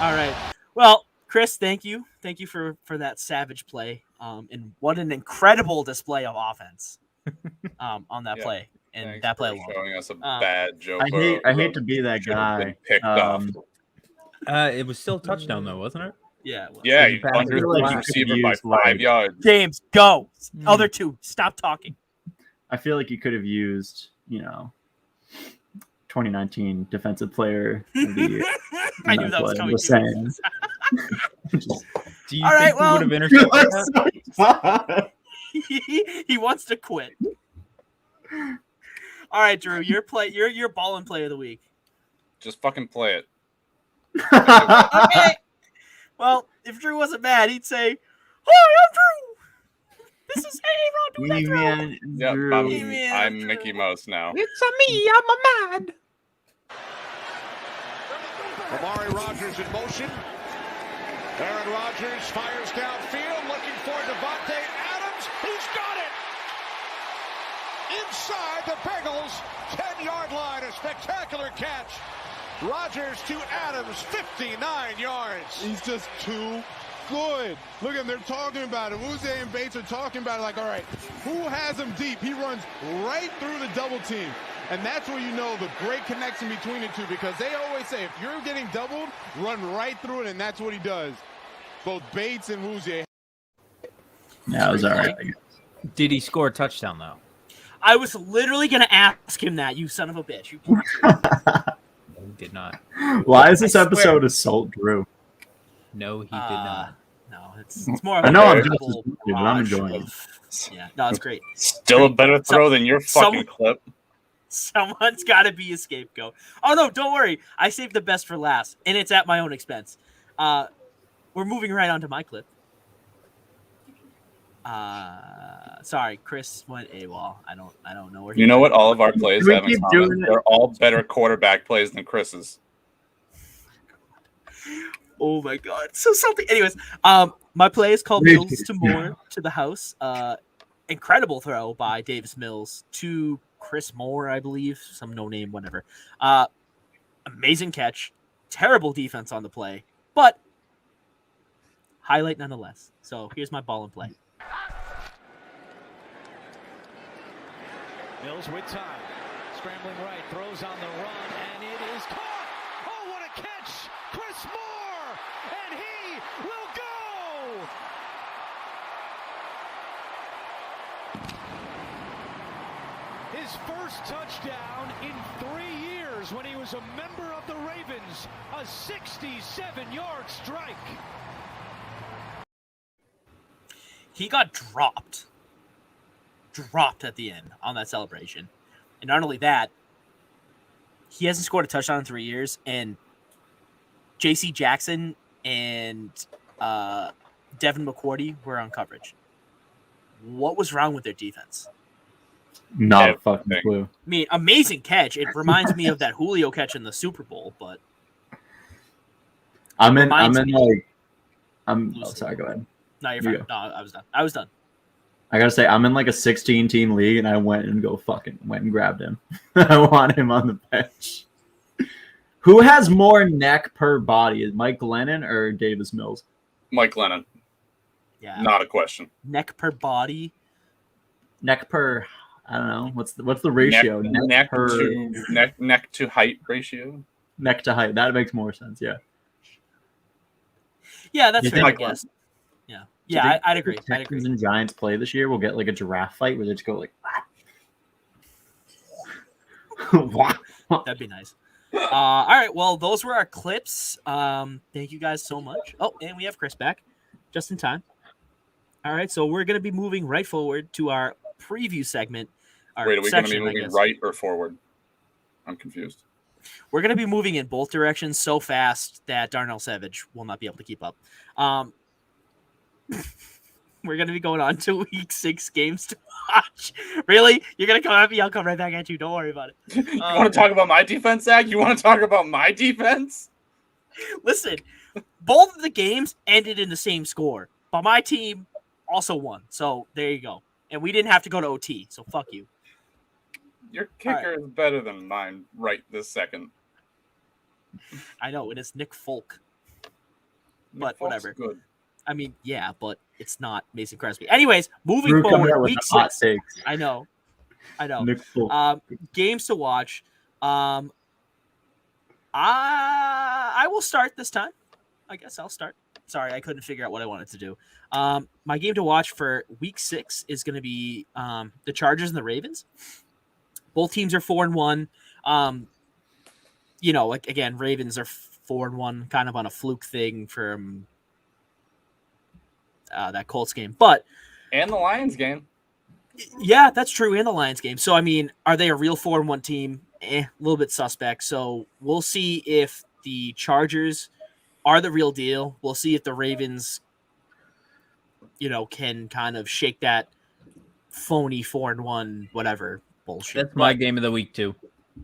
All right. Well, Chris, thank you. Thank you for that savage play. And what an incredible display of offense on that Yeah. play. And Thanks that play for alone. showing us a bad Joe I Burrow. hate to be that Should've guy. been picked off. It was still a touchdown though, wasn't it? Yeah. Well. Yeah, you you passed under it like the you receiver could've by used, 5 like- yards. James, go. Mm. Other two, stop talking. I feel like you could have used, 2019 defensive player of the year. I knew that was coming. Just too. saying. Do you All think right, we well- would have intercepted that? He wants to quit. All right, Drew, your ball and play of the week. Just fucking play it. Okay. Well, if Drew wasn't mad, he'd say, "Hi, I'm Drew. This is Hey Ron doing that throw." Man, Yep, Drew. I'm Mickey Mouse now. It's a me. I'm a man. Amari Rodgers in motion. Aaron Rodgers fires downfield, looking for Devontae Adams. He's got it! Inside the Bengals 10-yard line, a spectacular catch. Rodgers to Adams, 59 yards. He's just too good. Look at them, they're talking about it. Uze and Bates are talking about it like, all right, who has him deep? He runs right through the double team. And that's where you know the great connection between the two, because they always say if you're getting doubled, run right through it, and that's what he does. Both Bates and Uze. Yeah, it was all right. Did he score a touchdown though? I was literally gonna ask him that, you son of a bitch. You He did not. Why is this I swear. episode assault Drew? No, he did not. No, it's more of I a know I'm just veritable as good, but I'm barrage enjoying of- Yeah, no, it's great. Still a better throw than your Some- fucking clip. Someone's got to be a scapegoat. Oh, no, don't worry. I saved the best for last, and it's at my own expense. We're moving right on to my clip. Sorry, Chris went AWOL. I don't know where he You know went. what all of our plays We have in keep common? doing it. They're all better quarterback plays than Chris's. Oh my god, so something. Anyways, my play is called Mills to Moore to the house. Incredible throw by Davis Mills to Chris Moore, I believe, some no name, whatever. Amazing catch, terrible defense on the play, but highlight nonetheless. So here's my ball and play. Mills with time, scrambling right, throws on the run, and it is caught. Oh, what a catch! Chris Moore, and he will go. His first touchdown in 3 years when he was a member of the Ravens. A 67-yard strike. He got dropped at the end on that celebration. And not only that, he hasn't scored a touchdown in 3 years, and J.C. Jackson and Devin McCourty were on coverage. What was wrong with their defense? Not a fucking clue. I mean, amazing catch. It reminds me of that Julio catch in the Super Bowl, but I'm Loosely. sorry, go ahead. no, you're You fine. No, I was done. I gotta say, I'm in like a 16-team league, and I went and grabbed him. I want him on the bench. Who has more neck per body? Is Mike Glennon or Davis Mills? Mike Lennon, Yeah. not a question. Neck per body. Neck per, I don't know. What's the ratio? Neck per to height ratio. neck to height. That makes more sense. Yeah. Yeah, that's You fair, think I like- guess. Yeah, I'd agree. If Texans and Giants play this year, we'll get like a giraffe fight where they just go like, That'd be nice. All right, well, those were our clips. Thank you guys so much. Oh, and we have Chris back just in time. All right, so we're going to be moving right forward to our preview segment. Our Wait, are we going to section, be I moving guess. right or forward? I'm confused. We're going to be moving in both directions so fast that Darnell Savage will not be able to keep up. We're going to be going on to week 6 games to watch. Really? You're going to come at me? I'll come right back at you. Don't worry about it. You want to talk about my defense, Zach? You want to talk about my defense? Listen, both of the games ended in the same score, but my team also won. So there you go. And we didn't have to go to OT. So fuck you. Your kicker is better than mine right this second. I know. It is Nick Folk. Nick But Folk's whatever. Good. I mean, yeah, but it's not Mason Crosby. Anyways, moving Drew coming forward, out with week the hot 6. takes. I know. Nick Folk. Games to watch. I will start this time. I guess I'll start. Sorry, I couldn't figure out what I wanted to do. My game to watch for week 6 is going to be the Chargers and the Ravens. Both teams are 4-1. Like again, Ravens are 4-1, kind of on a fluke thing from that Colts game, but And the Lions game. yeah, that's true. In the Lions game. So, I mean, are they a real 4-1 team? A little bit suspect. So we'll see if the Chargers are the real deal. We'll see if the Ravens, can kind of shake that phony 4-1 whatever bullshit. That's my game of the week too.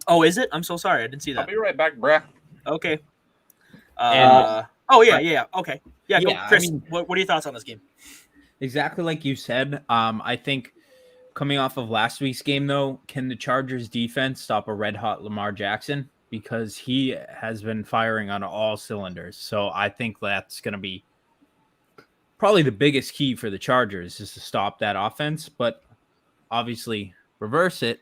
Oh, is it? I'm so sorry. I didn't see I'll that. be right back, bruh. Okay. And- Yeah. Okay. Yeah, go, Yeah, I Chris, mean- what are your thoughts on this game? Exactly like you said. I think coming off of last week's game, though, can the Chargers defense stop a red hot Lamar Jackson? Because he has been firing on all cylinders. So I think that's going to be probably the biggest key for the Chargers is to stop that offense. But obviously reverse it.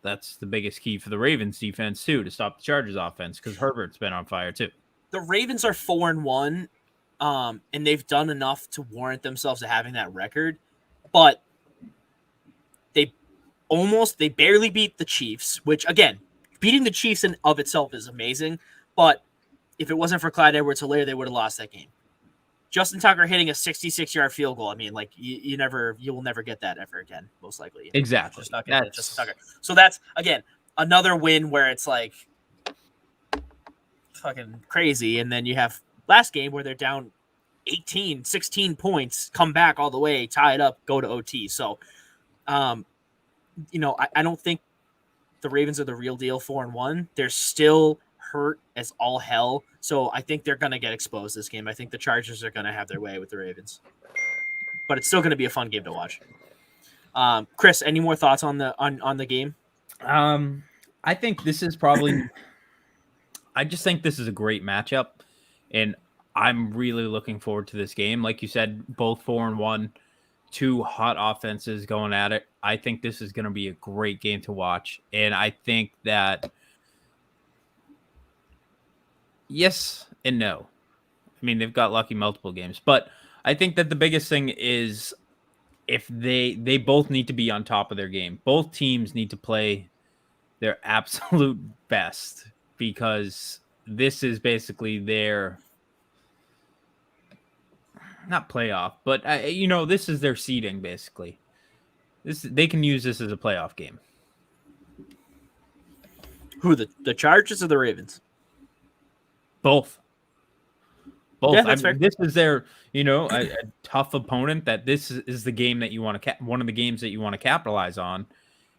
That's the biggest key for the Ravens defense, too, to stop the Chargers offense because Herbert's been on fire, too. The Ravens are 4-1, and they've done enough to warrant themselves to having that record, but they barely beat the Chiefs, which again, beating the Chiefs in of itself is amazing, but if it wasn't for Clyde Edwards-Helaire, they would have lost that game. Justin Tucker hitting a 66-yard field goal. I mean, like you will never get that ever again, most likely. Exactly. Just not getting Justin Tucker. So that's again, another win where it's like fucking crazy, and then you have last game where they're down 18, 16 points, come back all the way, tie it up, go to OT. So, I don't think the Ravens are the real deal 4-1. They're still hurt as all hell. So I think they're going to get exposed this game. I think the Chargers are going to have their way with the Ravens. But it's still going to be a fun game to watch. Chris, any more thoughts on the game? I think this is probably I just think this is a great matchup, and I'm really looking forward to this game. Like you said, both 4-1, two hot offenses going at it. I think this is going to be a great game to watch, and I think that yes and no. I mean, they've got lucky multiple games, but I think that the biggest thing is if they both need to be on top of their game. Both teams need to play their absolute best, because this is basically their not playoff, but this is their seeding basically. They can use this as a playoff game. Who, the Chargers or the Ravens? Both. Yeah, that's fair. This is their, a tough opponent that this is the game that you want to one of the games that you want to capitalize on.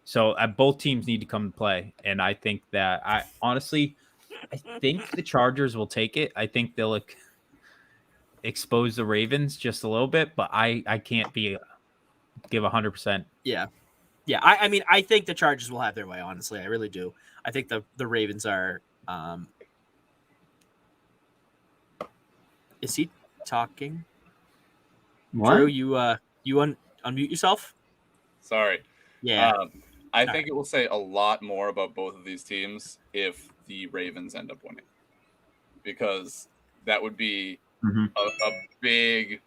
So both teams need to come to play, and I think that I think the Chargers will take it. I think they'll expose the Ravens just a little bit, but I can't give 100%. Yeah. I mean, I think the Chargers will have their way. Honestly, I really do. I think the Ravens are. Is he talking? What? Drew, you unmute yourself. Sorry. Yeah. I think it will say a lot more about both of these teams if the Ravens end up winning, because that would be a big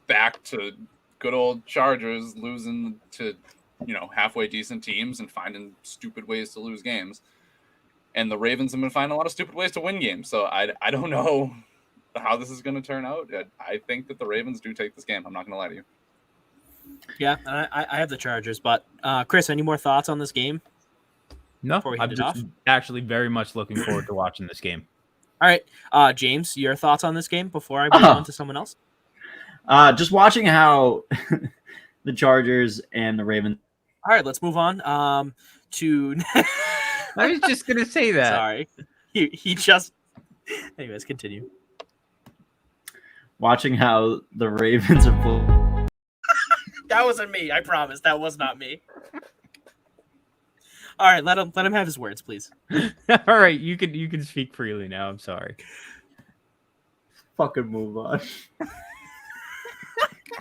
back to good old Chargers losing to, halfway decent teams and finding stupid ways to lose games. And the Ravens have been finding a lot of stupid ways to win games. So I don't know how this is going to turn out. I think that the Ravens do take this game. I'm not going to lie to you. Yeah, I have the Chargers, but Chris, any more thoughts on this game? No, I'm just actually very much looking forward to watching this game. All right, James, your thoughts on this game before I move on to someone else? Just watching how the Chargers and the Ravens. All right, let's move on to. I was just gonna say that. Sorry, he just. Anyways, continue. Watching how the Ravens are. That wasn't me. I promise. That was not me. All right, let him have his words, please. All right, you can speak freely now. I'm sorry. Fucking move on.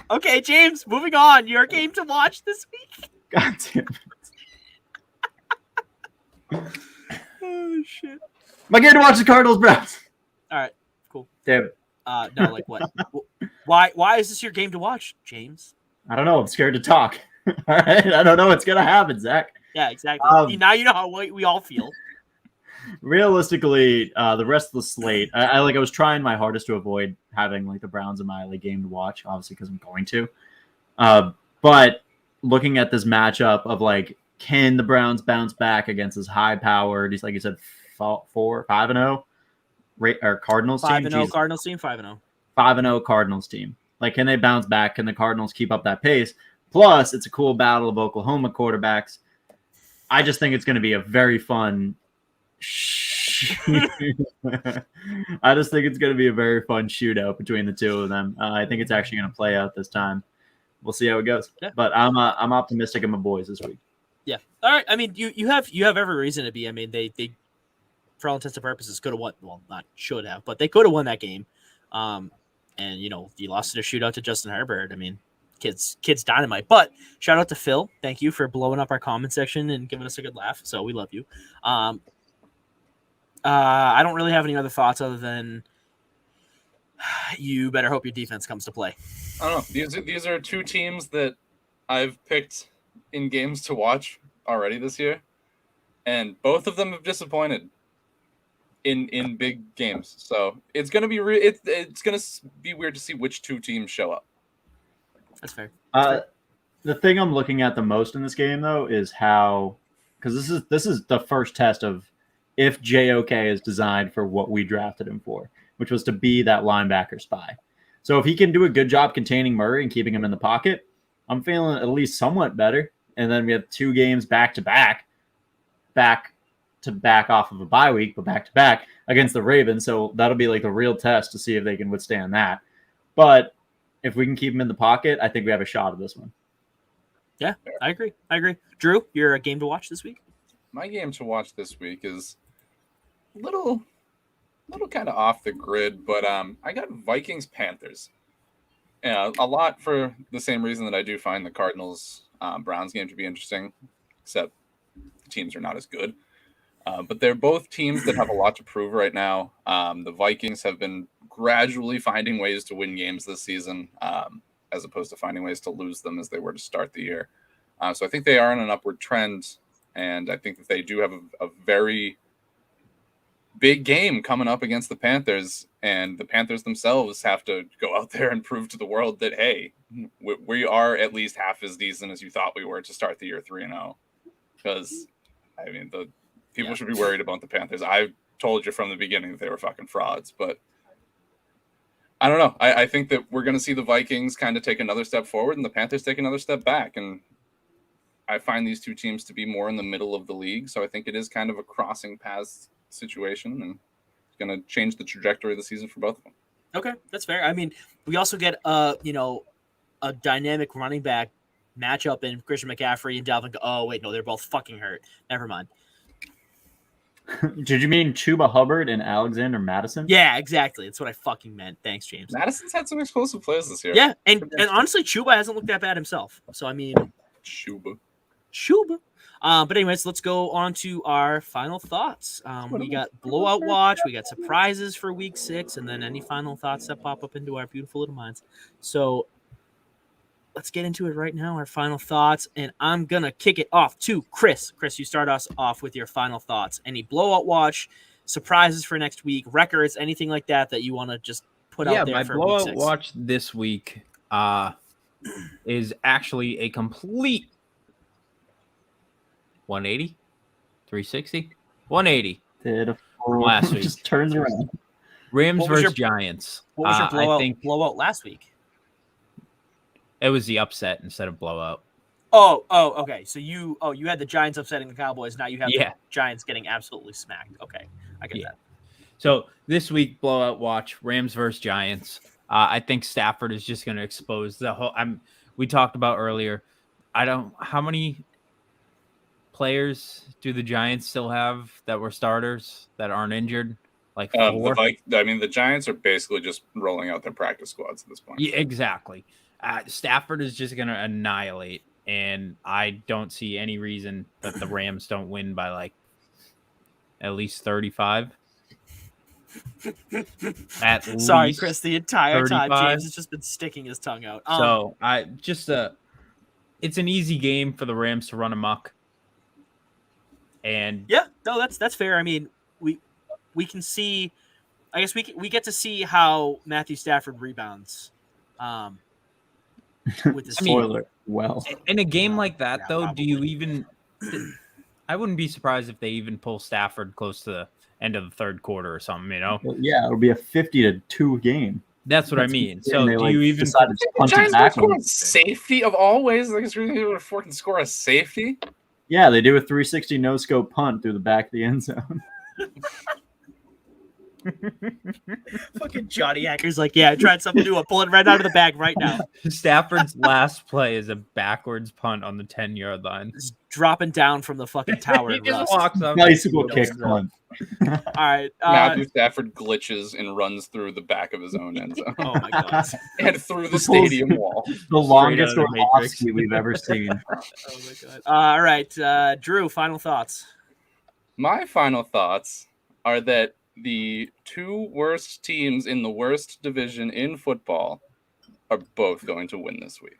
Okay, James, moving on. Your game to watch this week. God damn it. Oh shit. My game to watch the Cardinals Browns. All right, cool. Damn it. No, like what? Why is this your game to watch, James? I don't know. I'm scared to talk. All right, I don't know what's gonna happen, Zach. Yeah, exactly. Now you know how we all feel. Realistically, the rest of the slate, I was trying my hardest to avoid having like the Browns in my game to watch, obviously because I'm going to. But looking at this matchup of can the Browns bounce back against this high-powered, like you said, 5-0, or Cardinals team? 5-0 Cardinals team, 5-0. 5-0 Cardinals team. Can they bounce back? Can the Cardinals keep up that pace? Plus, it's a cool battle of Oklahoma quarterbacks. I just think it's going to be a very fun. I just think it's going to be a very fun shootout between the two of them. I think it's actually going to play out this time. We'll see how it goes. Yeah. But I'm optimistic in my boys this week. Yeah. All right. I mean, you have every reason to be. I mean, they for all intents and purposes could have won. Well, not should have, but they could have won that game. And you lost in a shootout to Justin Herbert. I mean, kids dynamite. But shout out to Phil. Thank you for blowing up our comment section and giving us a good laugh. So we love you. I don't really have any other thoughts other than you better hope your defense comes to play. I don't know. These are two teams that I've picked in games to watch already this year, and both of them have disappointed in big games. So it's gonna be it's gonna be weird to see which two teams show up. That's fair. The thing I'm looking at the most in this game, though, is how because this is the first test of if JOK is designed for what we drafted him for, which was to be that linebacker spy. So if he can do a good job containing Murray and keeping him in the pocket, I'm feeling at least somewhat better. And then we have 2 games back to back off of a bye week, but back to back against the Ravens. So that'll be like the real test to see if they can withstand that. But if we can keep him in the pocket, I think we have a shot at this one. Yeah, I agree. Drew, you're a game to watch this week? My game to watch this week is a little kind of off the grid, but I got Vikings Panthers. Yeah, a lot for the same reason that I do find the Cardinals Browns game to be interesting, except the teams are not as good. But they're both teams that have a lot to prove right now. The Vikings have been gradually finding ways to win games this season, as opposed to finding ways to lose them as they were to start the year. So I think they are on an upward trend, and I think that they do have a very big game coming up against the Panthers, and the Panthers themselves have to go out there and prove to the world that, hey, we are at least half as decent as you thought we were to start the year 3-0. Because, I mean, the people should be worried about the Panthers. I told you from the beginning that they were fucking frauds, but I don't know. I think that we're going to see the Vikings kind of take another step forward and the Panthers take another step back. And I find these two teams to be more in the middle of the league. So I think it is kind of a crossing paths situation, and it's going to change the trajectory of the season for both of them. Okay, that's fair. I mean, we also get a dynamic running back matchup in Christian McCaffrey and Dalvin. Oh wait, no, they're both fucking hurt. Never mind. Did you mean Chuba Hubbard and Alexander Madison? Yeah, exactly. That's what I fucking meant. Thanks, James. Madison's had some explosive plays this year. Yeah, and honestly, Chuba hasn't looked that bad himself. So I mean, Chuba. But anyways, let's go on to our final thoughts. We got blowout watch, we got surprises for week 6, and then any final thoughts that pop up into our beautiful little minds. So let's get into it right now, our final thoughts, and I'm going to kick it off to Chris. Chris, you start us off with your final thoughts. Any blowout watch, surprises for next week, records, anything like that you want to just put out there for week 6? My blowout watch this week is actually a complete 180, 360, 180. Last week. Just turns around. Rams versus Giants. What was your blowout last week? It was the upset instead of blowout. Oh, okay. So you had the Giants upsetting the Cowboys. Now you have the Giants getting absolutely smacked. Okay, I get that. So this week, blowout watch, Rams versus Giants. I think Stafford is just going to expose the whole. We talked about earlier. How many players do the Giants still have that were starters that aren't injured? Like 4? The Giants are basically just rolling out their practice squads at this point. Yeah, exactly. Stafford is just going to annihilate, and I don't see any reason that the Rams don't win by like at least 35. Sorry, Chris. The entire 35. time, James has just been sticking his tongue out. So it's an easy game for the Rams to run amok. And that's fair. I mean, we can see. I guess we get to see how Matthew Stafford rebounds. With the spoiler, in a game like that, though, probably. Do you even? I wouldn't be surprised if they even pull Stafford close to the end of the third quarter or something. You know? Yeah, it'll be a 50-2 game. That's what I mean. So do you even decide to punch it back? Safety of always, like it's really able to fucking score a safety. Yeah, they do a 360 no scope punt through the back of the end zone. Fucking Johnny Hacker's like, yeah, I tried something new. I'm pulling right out of the bag right now. Stafford's last play is a backwards punt on the 10-yard line. Just dropping down from the fucking tower. He just walks up. Bicycle kick punt. All right. Matthew Stafford glitches and runs through the back of his own end zone. Oh my god! And through the stadium wall. The longest Orlovsky we've ever seen. Oh my god! All right, Drew. Final thoughts. My final thoughts are that the 2 worst teams in the worst division in football are both going to win this week.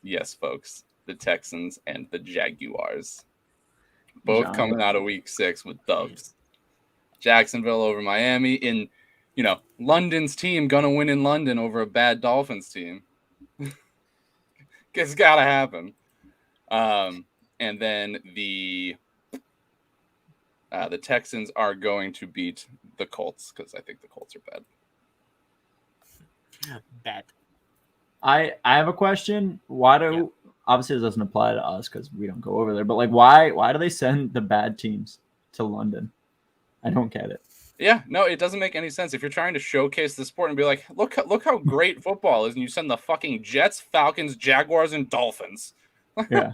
Yes, folks. The Texans and the Jaguars. Both coming out of week 6 with dubs. Jacksonville over Miami. In, London's team going to win in London over a bad Dolphins team. It's got to happen. And then the Texans are going to beat the Colts because I think the Colts are bad. Bad. I have a question. Why do obviously it doesn't apply to us because we don't go over there, but like why do they send the bad teams to London? I don't get it. Yeah, no, it doesn't make any sense. If you're trying to showcase the sport and be like, look how great football is, and you send the fucking Jets, Falcons, Jaguars, and Dolphins. Yeah.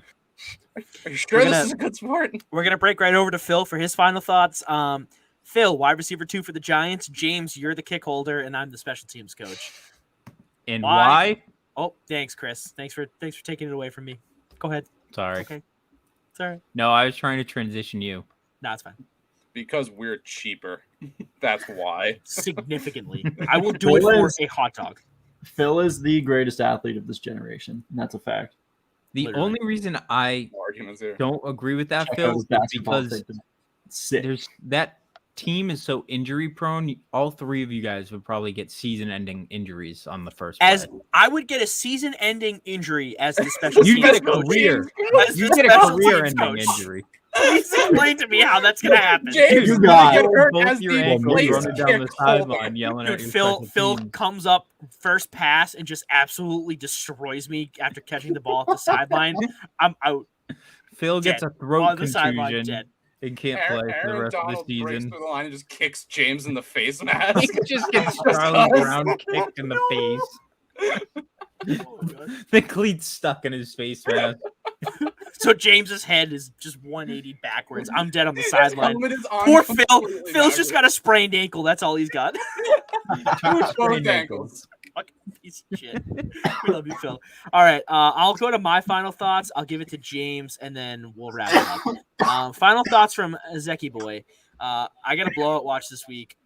Are you sure this is a good sport? We're gonna break right over to Phil for his final thoughts. Phil, wide receiver 2 for the Giants. James, you're the kick holder, and I'm the special teams coach. And why? Oh, thanks, Chris. Thanks for taking it away from me. Go ahead. Sorry. Okay. Sorry. No, I was trying to transition you. No, it's fine. Because we're cheaper. That's why. Significantly. I will do it for a hot dog. Phil is the greatest athlete of this generation. And that's a fact. The only reason I don't agree with that, Phil, is because there's that team is so injury prone. All three of you guys would probably get season-ending injuries on the first play. As I would get a season-ending injury as the special you teams get a coach. career. As You the get a special career-ending teams coach. injury. Please explain to me how that's gonna happen. James, You got get hurt both as your the ankles place running down the kick holder. sideline yelling at Dude, your Phil comes up first pass and just absolutely destroys me after catching the ball at the sideline. I'm out. Phil gets Dead. a throat On the sideline, contusion dead. and can't play for the Aaron rest Donald of the breaks season. through the line and just kicks James in the face mask. He just gets Charlie Brown kicked in the face. The cleat's stuck in his face mask. So James's head is just 180 backwards. I'm dead on the sideline. helmet is on Poor Phil. completely Phil's just got a sprained ankle. That's all he's got. Both ankles. Fucking piece of shit. We love you, Phil. All right. I'll go to my final thoughts. I'll give it to James, and then we'll wrap it up. Final thoughts from Zeki Boy. I got a blowout watch this week.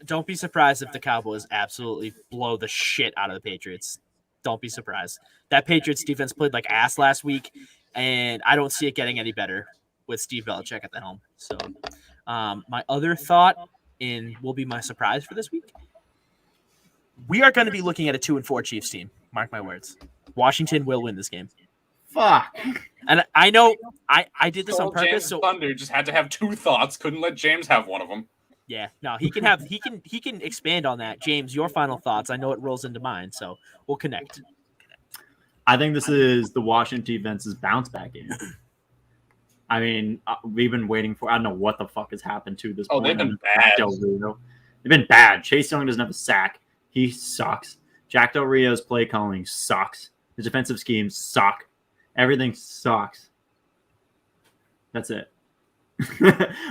Don't be surprised if the Cowboys absolutely blow the shit out of the Patriots. Don't be surprised. That Patriots defense played like ass last week, and I don't see it getting any better with Steve Belichick at the helm. So my other thought will be my surprise for this week. We are going to be looking at a 2-4 Chiefs team. Mark my words. Washington will win this game. Fuck. And I know I did this on purpose. James So Thunder just had to have two thoughts. Couldn't let James have one of them. yeah, no, he can expand on that. James, your final thoughts. I know it rolls into mine, so we'll connect. I think this is the Washington defense's bounce back game. I mean, we've been waiting for. I don't know what the fuck has happened to this. Oh, point. they've been bad. They've been bad. Chase Young doesn't have a sack. He sucks. Jack Del Rio's play calling sucks. His defensive schemes suck. Everything sucks. That's it.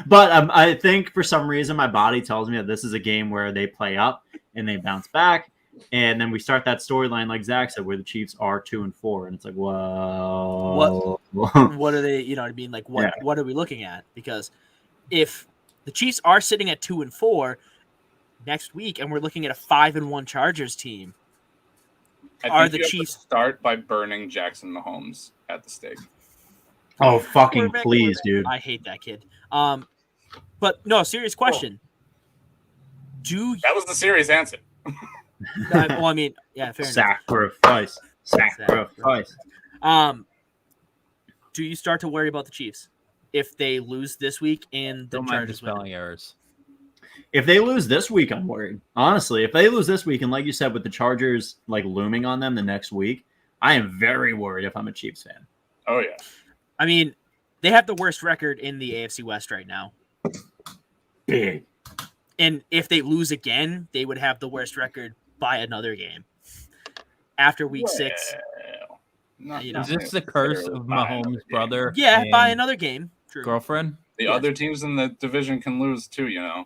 But I think for some reason my body tells me that this is a game where they play up and they bounce back, and then we start that storyline like Zach said, where the Chiefs are 2-4, and it's like, whoa, What are they? You know what I mean? Like what are we looking at? Because if the Chiefs are sitting at 2-4 next week, and we're looking at a 5-1 Chargers team, I think the Chiefs start by burning Jackson Mahomes at the stake? Oh, fucking please, dude. I hate that kid. But no, serious question. That was the serious answer. Well, I mean, yeah, fair enough. Sacrifice. Do you start to worry about the Chiefs if they lose this week and the Don't mind the Chargers spelling win? errors. If they lose this week, I'm worried. Honestly, if they lose this week, and like you said, with the Chargers like looming on them the next week, I am very worried if I'm a Chiefs fan. Oh, yeah. I mean, they have the worst record in the AFC West right now. Big. And if they lose again, they would have the worst record by another game. After week 6. Is this the curse of Mahomes' brother? Yeah, by and another game. True. girlfriend? The other teams in the division can lose too, you know.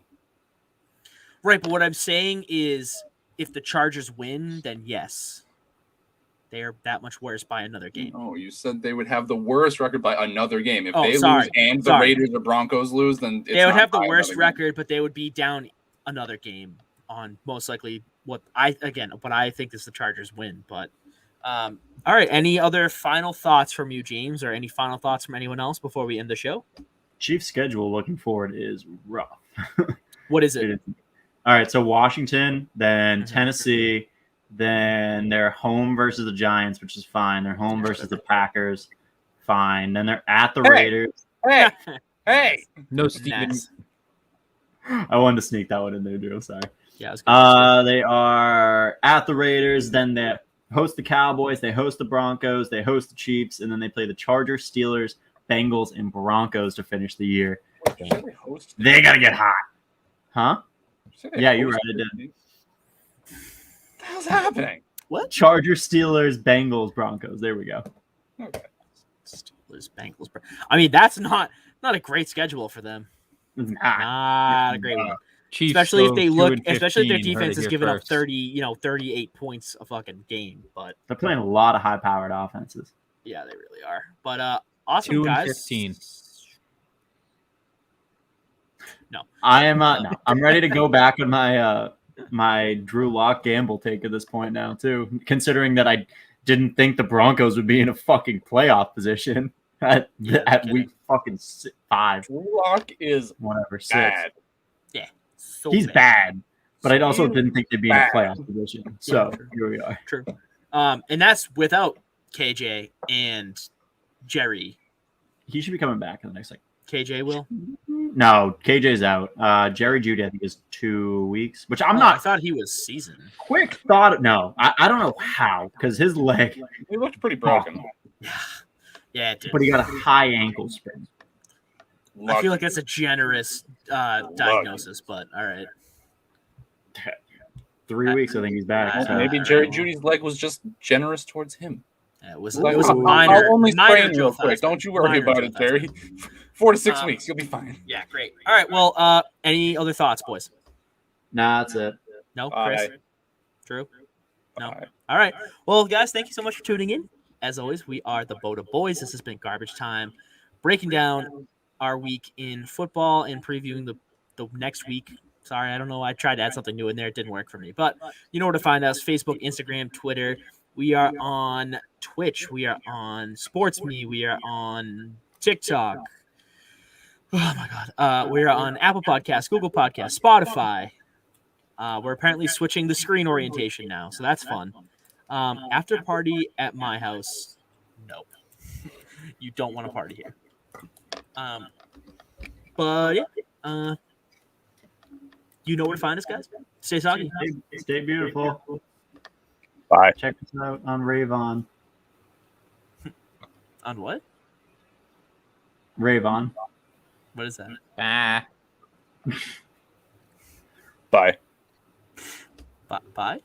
Right, but what I'm saying is if the Chargers win, then yes. They are that much worse by another game. Oh, you said they would have the worst record by another game. If they sorry. lose and the Raiders or Broncos lose, then it's they would not have the by worst another game. record, but they would be down another game on most likely what I think is the Chargers win. But all right, any other final thoughts from you, James, or any final thoughts from anyone else before we end the show? Chiefs' schedule looking forward is rough. What is it? All right, so Washington, then Tennessee, Then they're home versus the Giants, which is fine. They're home versus the Packers, fine. Then they're at the Raiders. Hey, No, Steven. Nice. I wanted to sneak that one in there, Drew. Sorry. Yeah, I was gonna They are at the Raiders. Then they host the Cowboys. They host the Broncos. They host the Chiefs, and then they play the Chargers, Steelers, Bengals, and Broncos to finish the year. They gotta get hot, huh? Yeah, you're right. It did. What the hell's happening? What? Chargers, Steelers, Bengals, Broncos. There we go. Okay. Steelers, Bengals. I mean, that's not a great schedule for them. Not a great one. Chiefs Especially if they look, 2-15, especially if their heard it defense is here giving up first. 38 points a fucking game. But They're playing a lot of high-powered offenses. yeah, they really are. But awesome guys. 2-15. No, I am no. I'm ready to go back on my my Drew Lock gamble take at this point now too. Considering that I didn't think the Broncos would be in a fucking playoff position at week fucking 5. Drew Lock is Whatever 6. bad. so He's bad, but I also didn't think they'd be in a bad. playoff position. So true. here we are. True. And that's without KJ and Jerry. He should be coming back in the next KJ will. No, KJ's out. Jerry Jeudy, I think, is 2 weeks, which I'm I not thought he was seasoned. quick thought. No, I don't know how, because his leg, He looked pretty broken. Yeah, it did. but he got a high ankle sprain. I feel like that's a generous diagnosis, but all right. 3 weeks, I think he's back. So. Maybe Jerry Judy's leg was just generous towards him. Yeah, it was Like, a I'll minor. only minor sprain real Joe quick. Theismann. Don't you worry Minor about Joe it, Terry. Theismann. 4 to 6 weeks, you'll be fine. Yeah, great. All right. Well, any other thoughts, boys? Nah, that's it. No, Chris. Bye. Drew. No. Bye. All right. Well, guys, thank you so much for tuning in. As always, we are the BOTA Boys. This has been Garbage Time, breaking down our week in football and previewing the next week. Sorry, I don't know. I tried to add something new in there. It didn't work for me. But you know where to find us: Facebook, Instagram, Twitter. We are on Twitch. We are on SportsMe. We are on TikTok. Oh, my God. We are on Apple Podcasts, Google Podcasts, Spotify. We're apparently switching the screen orientation now, so that's fun. After party at my house. No. You don't want to party here. But, yeah. You know where to find us, guys. Stay soggy. Stay beautiful. Bye. Check us out on Ravon. On what? Ravon. What is that? Bye. Bye?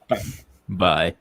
Bye.